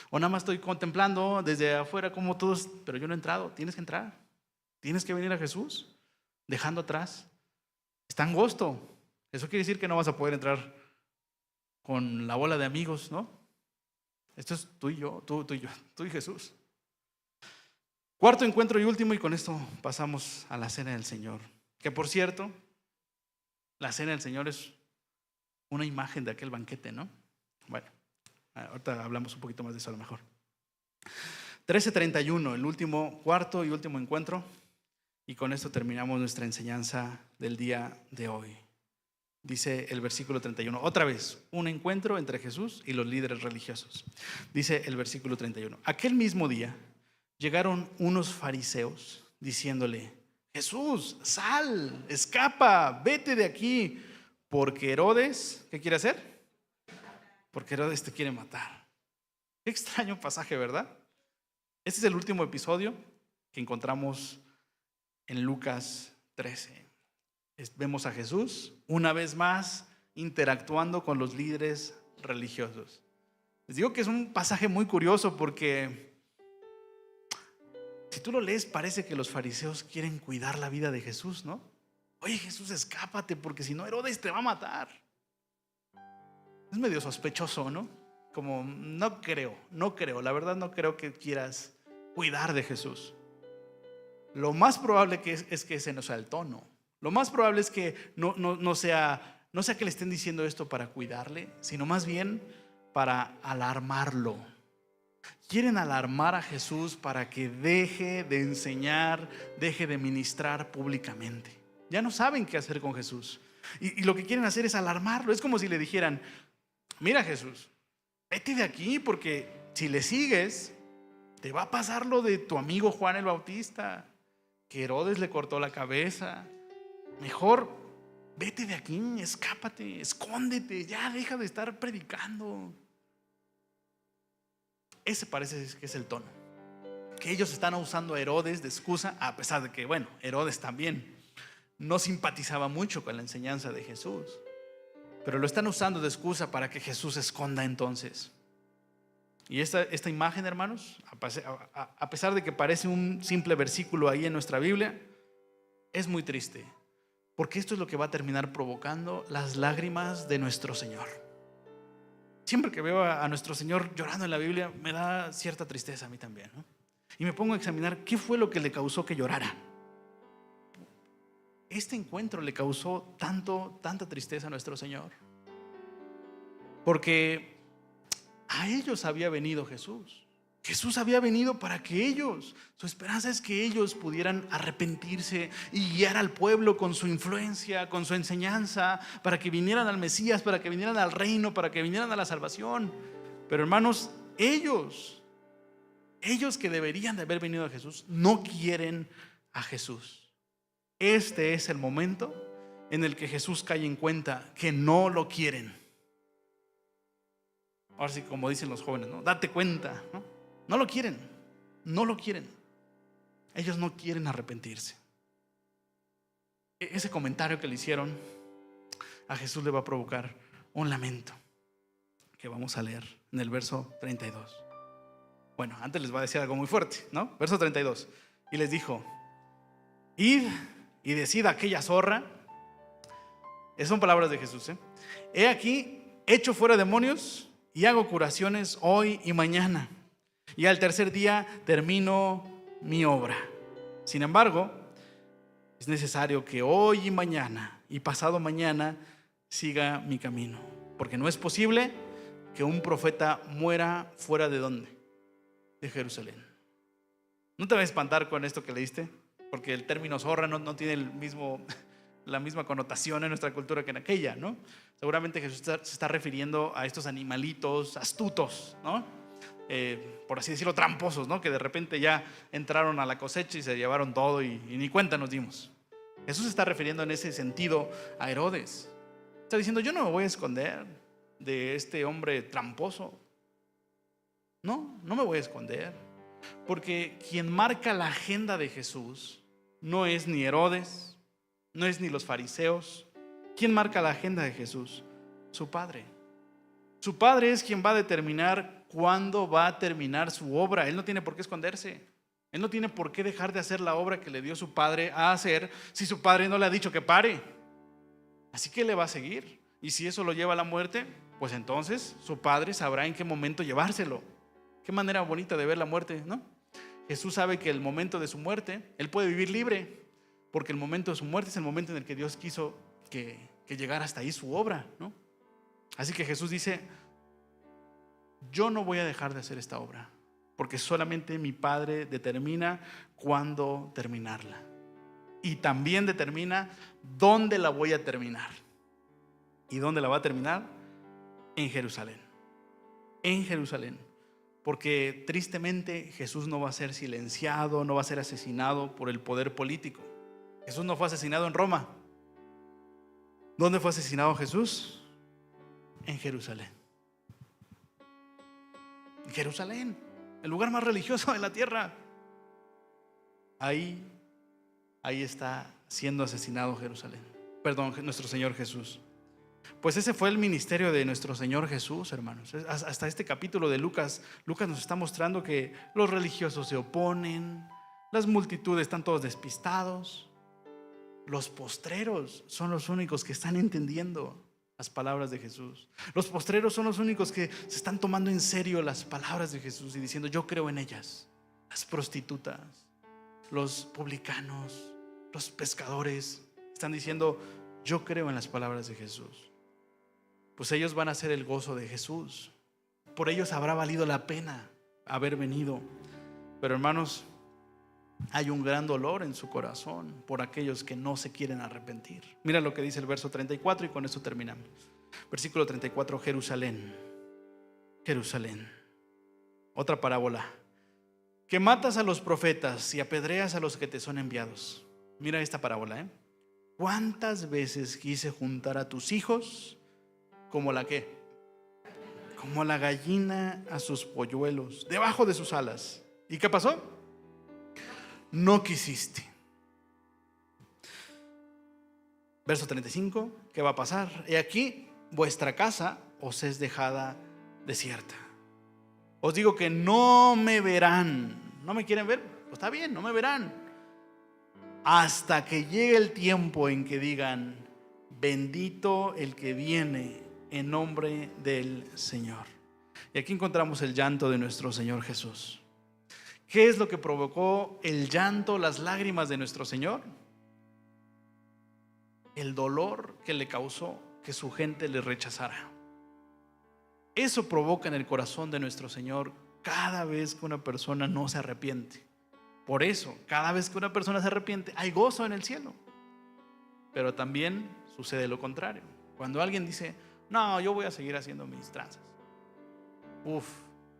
¿O nada más estoy contemplando desde afuera como todos, pero yo no he entrado? Tienes que entrar. Tienes que venir a Jesús, dejando atrás. Está angosto. Eso quiere decir que no vas a poder entrar con la bola de amigos, ¿no? Esto es tú y yo, tú y yo, tú y Jesús. Cuarto encuentro y último, y con esto pasamos a la cena del Señor. Que por cierto, la cena del Señor es una imagen de aquel banquete, ¿no? Bueno, ahorita hablamos un poquito más de eso a lo mejor. 13:31, el último, cuarto y último encuentro. Y con esto terminamos nuestra enseñanza del día de hoy. Dice el versículo 31, otra vez, un encuentro entre Jesús y los líderes religiosos. Dice el versículo 31, aquel mismo día llegaron unos fariseos diciéndole, Jesús, sal, escapa, vete de aquí, porque Herodes, ¿qué quiere hacer? Porque Herodes te quiere matar. Qué extraño pasaje, ¿verdad? Este es el último episodio que encontramos en Lucas 13. Vemos a Jesús una vez más interactuando con los líderes religiosos. Les digo que es un pasaje muy curioso porque si tú lo lees parece que los fariseos quieren cuidar la vida de Jesús, ¿no? Oye, Jesús, escápate porque si no Herodes te va a matar. Es medio sospechoso, ¿no? Como no creo, la verdad no creo que quieras cuidar de Jesús. Lo más probable es que ese no sea el tono. Lo más probable es que no sea que le estén diciendo esto para cuidarle, sino más bien para alarmarlo. Quieren alarmar a Jesús para que deje de enseñar, deje de ministrar públicamente. Ya no saben qué hacer con Jesús. Y lo que quieren hacer es alarmarlo. Es como si le dijeran, mira Jesús, vete de aquí porque si le sigues, te va a pasar lo de tu amigo Juan el Bautista, que Herodes le cortó la cabeza. Mejor vete de aquí, escápate, escóndete, ya deja de estar predicando. Ese parece que es el tono. Que ellos están usando a Herodes de excusa, a pesar de que, bueno, Herodes también no simpatizaba mucho con la enseñanza de Jesús. Pero lo están usando de excusa para que Jesús se esconda entonces. Y esta imagen, hermanos, a pesar de que parece un simple versículo ahí en nuestra Biblia, es muy triste. Porque esto es lo que va a terminar provocando las lágrimas de nuestro Señor. Siempre que veo a nuestro Señor llorando en la Biblia, me da cierta tristeza a mí también, ¿no? Y me pongo a examinar qué fue lo que le causó que llorara. Este encuentro le causó tanta tristeza a nuestro Señor. Porque a ellos había venido Jesús. Jesús había venido para que ellos, su esperanza es que ellos pudieran arrepentirse y guiar al pueblo con su influencia, con su enseñanza, para que vinieran al Mesías, para que vinieran al reino, para que vinieran a la salvación. Pero hermanos, ellos que deberían de haber venido a Jesús, no quieren a Jesús. Este es el momento en el que Jesús cae en cuenta que no lo quieren. Ahora sí, como dicen los jóvenes, ¿no? Date cuenta, ¿no? No lo quieren. Ellos no quieren arrepentirse. Ese comentario que le hicieron a Jesús le va a provocar un lamento que vamos a leer en el verso 32. Bueno, antes les va a decir algo muy fuerte, ¿no? Verso 32. Y les dijo, id y decid a aquella zorra. Esas son palabras de Jesús, ¿eh? He aquí, echo fuera demonios y hago curaciones hoy y mañana. Y al tercer día termino mi obra. Sin embargo, es necesario que hoy y mañana y pasado mañana siga mi camino, porque no es posible que un profeta muera fuera de ¿dónde? De Jerusalén. No te vas a espantar con esto que leíste, porque el término zorra no tiene la misma connotación en nuestra cultura que en aquella, ¿no? Seguramente Jesús se está refiriendo a estos animalitos astutos, ¿no? Por así decirlo, tramposos, ¿no? Que de repente ya entraron a la cosecha y se llevaron todo y ni cuenta nos dimos. Jesús se está refiriendo en ese sentido a Herodes. Está diciendo: yo no me voy a esconder de este hombre tramposo. No me voy a esconder, porque quien marca la agenda de Jesús no es ni Herodes, no es ni los fariseos. ¿Quién marca la agenda de Jesús? Su Padre. Su Padre es quien va a determinar cuándo va a terminar su obra. Él no tiene por qué esconderse. Él no tiene por qué dejar de hacer la obra que le dio su Padre a hacer si su Padre no le ha dicho que pare. Así que le va a seguir. Y si eso lo lleva a la muerte, pues entonces su Padre sabrá en qué momento llevárselo. Qué manera bonita de ver la muerte, ¿no? Jesús sabe que el momento de su muerte, Él puede vivir libre, porque el momento de su muerte es el momento en el que Dios quiso que llegara hasta ahí su obra, ¿no? Así que Jesús dice: yo no voy a dejar de hacer esta obra, porque solamente mi Padre determina cuándo terminarla. Y también determina dónde la voy a terminar. ¿Y dónde la va a terminar? En Jerusalén. En Jerusalén. Porque tristemente Jesús no va a ser silenciado, no va a ser asesinado por el poder político. Jesús no fue asesinado en Roma. ¿Dónde fue asesinado Jesús? En Jerusalén. En Jerusalén, el lugar más religioso de la tierra. Ahí está siendo asesinado Jerusalén. Perdón, nuestro Señor Jesús. Pues ese fue el ministerio de nuestro Señor Jesús, hermanos. Hasta este capítulo de Lucas nos está mostrando que los religiosos se oponen, las multitudes están todos despistados. Los postreros son los únicos que están entendiendo las palabras de Jesús. Los postreros son los únicos que se están tomando en serio las palabras de Jesús y diciendo: yo creo en ellas. Las prostitutas, los publicanos, los pescadores están diciendo: yo creo en las palabras de Jesús. Pues ellos van a ser el gozo de Jesús. Por ellos habrá valido la pena haber venido. Pero hermanos, hay un gran dolor en su corazón por aquellos que no se quieren arrepentir. Mira lo que dice el verso 34 y con esto terminamos. Versículo 34: Jerusalén, Jerusalén. Otra parábola. Que matas a los profetas y apedreas a los que te son enviados. Mira esta parábola, ¿eh? ¿Cuántas veces quise juntar a tus hijos como la qué? Como la gallina a sus polluelos debajo de sus alas? ¿Y qué pasó? No quisiste. Verso 35, ¿qué va a pasar? He aquí, vuestra casa os es dejada desierta. Os digo que no me verán. ¿No me quieren ver? Pues está bien, no me verán. Hasta que llegue el tiempo en que digan: bendito el que viene en nombre del Señor. Y aquí encontramos el llanto de nuestro Señor Jesús. ¿Qué es lo que provocó el llanto, las lágrimas de nuestro Señor? El dolor que le causó que su gente le rechazara. Eso provoca en el corazón de nuestro Señor cada vez que una persona no se arrepiente. Por eso, cada vez que una persona se arrepiente, hay gozo en el cielo. Pero también sucede lo contrario. Cuando alguien dice: no, yo voy a seguir haciendo mis tranzas,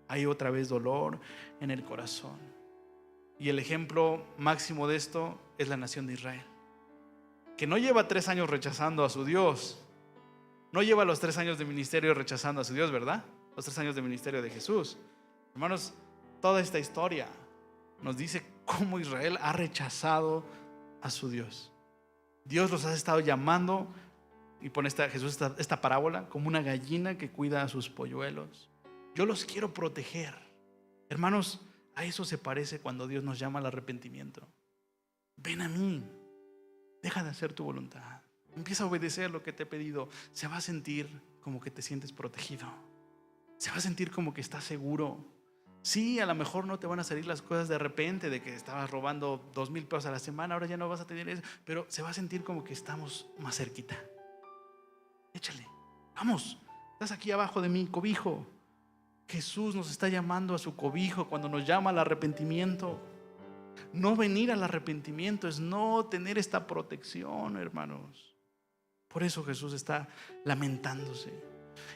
hay otra vez dolor en el corazón. Y el ejemplo máximo de esto es la nación de Israel, que no lleva 3 años rechazando a su Dios. No lleva los 3 años de ministerio rechazando a su Dios, ¿verdad? Los 3 años de ministerio de Jesús. Hermanos, toda esta historia nos dice cómo Israel ha rechazado a su Dios. Dios los ha estado llamando, y pone Jesús esta parábola, como una gallina que cuida a sus polluelos. Yo los quiero proteger. Hermanos, a eso se parece cuando Dios nos llama al arrepentimiento. Ven a mí, deja de hacer tu voluntad, empieza a obedecer lo que te he pedido. Se va a sentir como que te sientes protegido. Se va a sentir como que estás seguro. Sí, a lo mejor no te van a salir las cosas de repente, de que estabas robando 2,000 pesos a la semana, ahora ya no vas a tener eso, pero se va a sentir como que estamos más cerquita. Échale, vamos, Estás aquí abajo de mi cobijo. Jesús nos está llamando a su cobijo cuando nos llama al arrepentimiento. No venir al arrepentimiento es no tener esta protección, hermanos. Por eso Jesús está lamentándose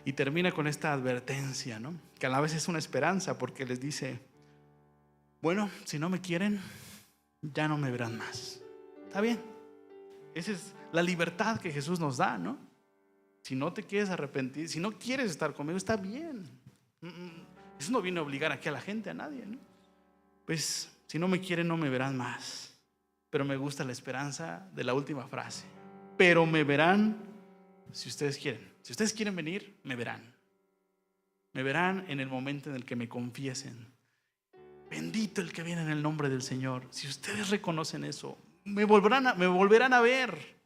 y termina con esta advertencia, ¿no? Que a la vez es una esperanza, porque les dice: bueno, si no me quieren, ya no me verán más. Está bien. Esa es la libertad que Jesús nos da, ¿no? Si no te quieres arrepentir, si no quieres estar conmigo, está bien. Eso no viene a obligar aquí a la gente, a nadie, ¿no? Pues si no me quieren, no me verán más. Pero me gusta la esperanza de la última frase: pero me verán si ustedes quieren. Si ustedes quieren venir, me verán. Me verán en el momento en el que me confiesen. Bendito el que viene en el nombre del Señor. Si ustedes reconocen eso, me volverán a ver.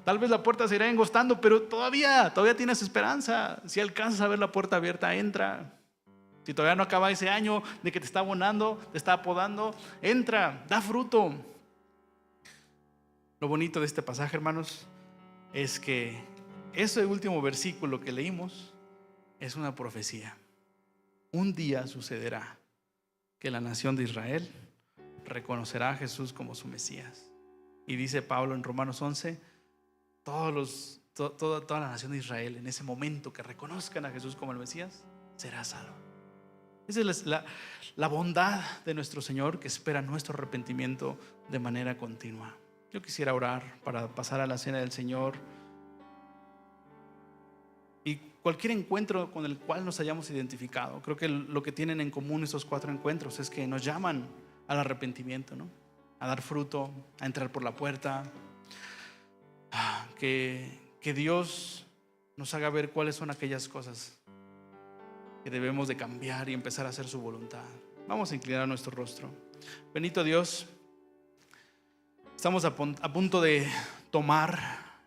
Tal vez la puerta se irá engostando, pero todavía tienes esperanza. Si alcanzas a ver la puerta abierta, entra. Si todavía no acaba ese año de que te está abonando, te está podando, entra, da fruto. Lo bonito de este pasaje, hermanos, es que ese último versículo que leímos es una profecía. Un día sucederá que la nación de Israel reconocerá a Jesús como su Mesías. Y dice Pablo en Romanos 11: toda la nación de Israel, en ese momento que reconozcan a Jesús como el Mesías, será salvo. Esa es la bondad de nuestro Señor, que espera nuestro arrepentimiento de manera continua. Yo quisiera orar para pasar a la cena del Señor. Y cualquier encuentro con el cual nos hayamos identificado, creo que lo que tienen en común estos 4 encuentros es que nos llaman al arrepentimiento, ¿no? A dar fruto, a entrar por la puerta. Que Dios nos haga ver cuáles son aquellas cosas que debemos de cambiar y empezar a hacer su voluntad. Vamos a inclinar nuestro rostro. Bendito Dios, estamos a punto de tomar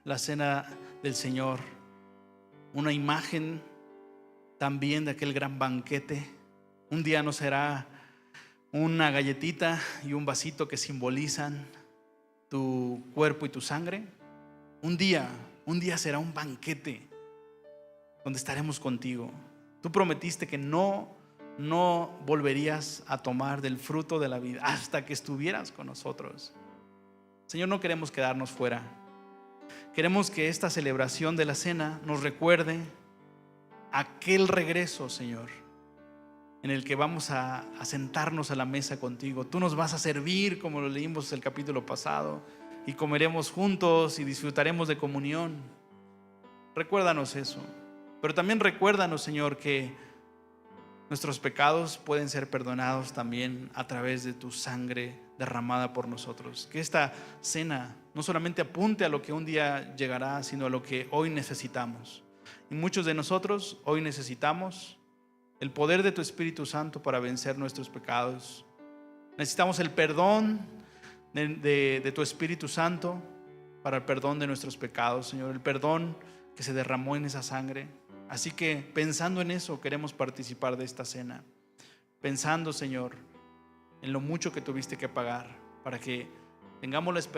la cena del Señor, una imagen también de aquel gran banquete. Un día no será una galletita y un vasito que simbolizan tu cuerpo y tu sangre. Un día será un banquete donde estaremos contigo. Tú prometiste que no volverías a tomar del fruto de la vida hasta que estuvieras con nosotros. Señor, no queremos quedarnos fuera. Queremos que esta celebración de la cena nos recuerde aquel regreso, Señor, en el que vamos a sentarnos a la mesa contigo. Tú nos vas a servir, como lo leímos el capítulo pasado, y comeremos juntos y disfrutaremos de comunión. Recuérdanos eso. Pero también recuérdanos, Señor, que nuestros pecados pueden ser perdonados también a través de tu sangre derramada por nosotros. Que esta cena no solamente apunte a lo que un día llegará, sino a lo que hoy necesitamos. Y muchos de nosotros hoy necesitamos el poder de tu Espíritu Santo para vencer nuestros pecados. Necesitamos el perdón de tu Espíritu Santo para el perdón de nuestros pecados, Señor. El perdón que se derramó en esa sangre. Así que pensando en eso, queremos participar de esta cena. Pensando, Señor, en lo mucho que tuviste que pagar para que tengamos la esperanza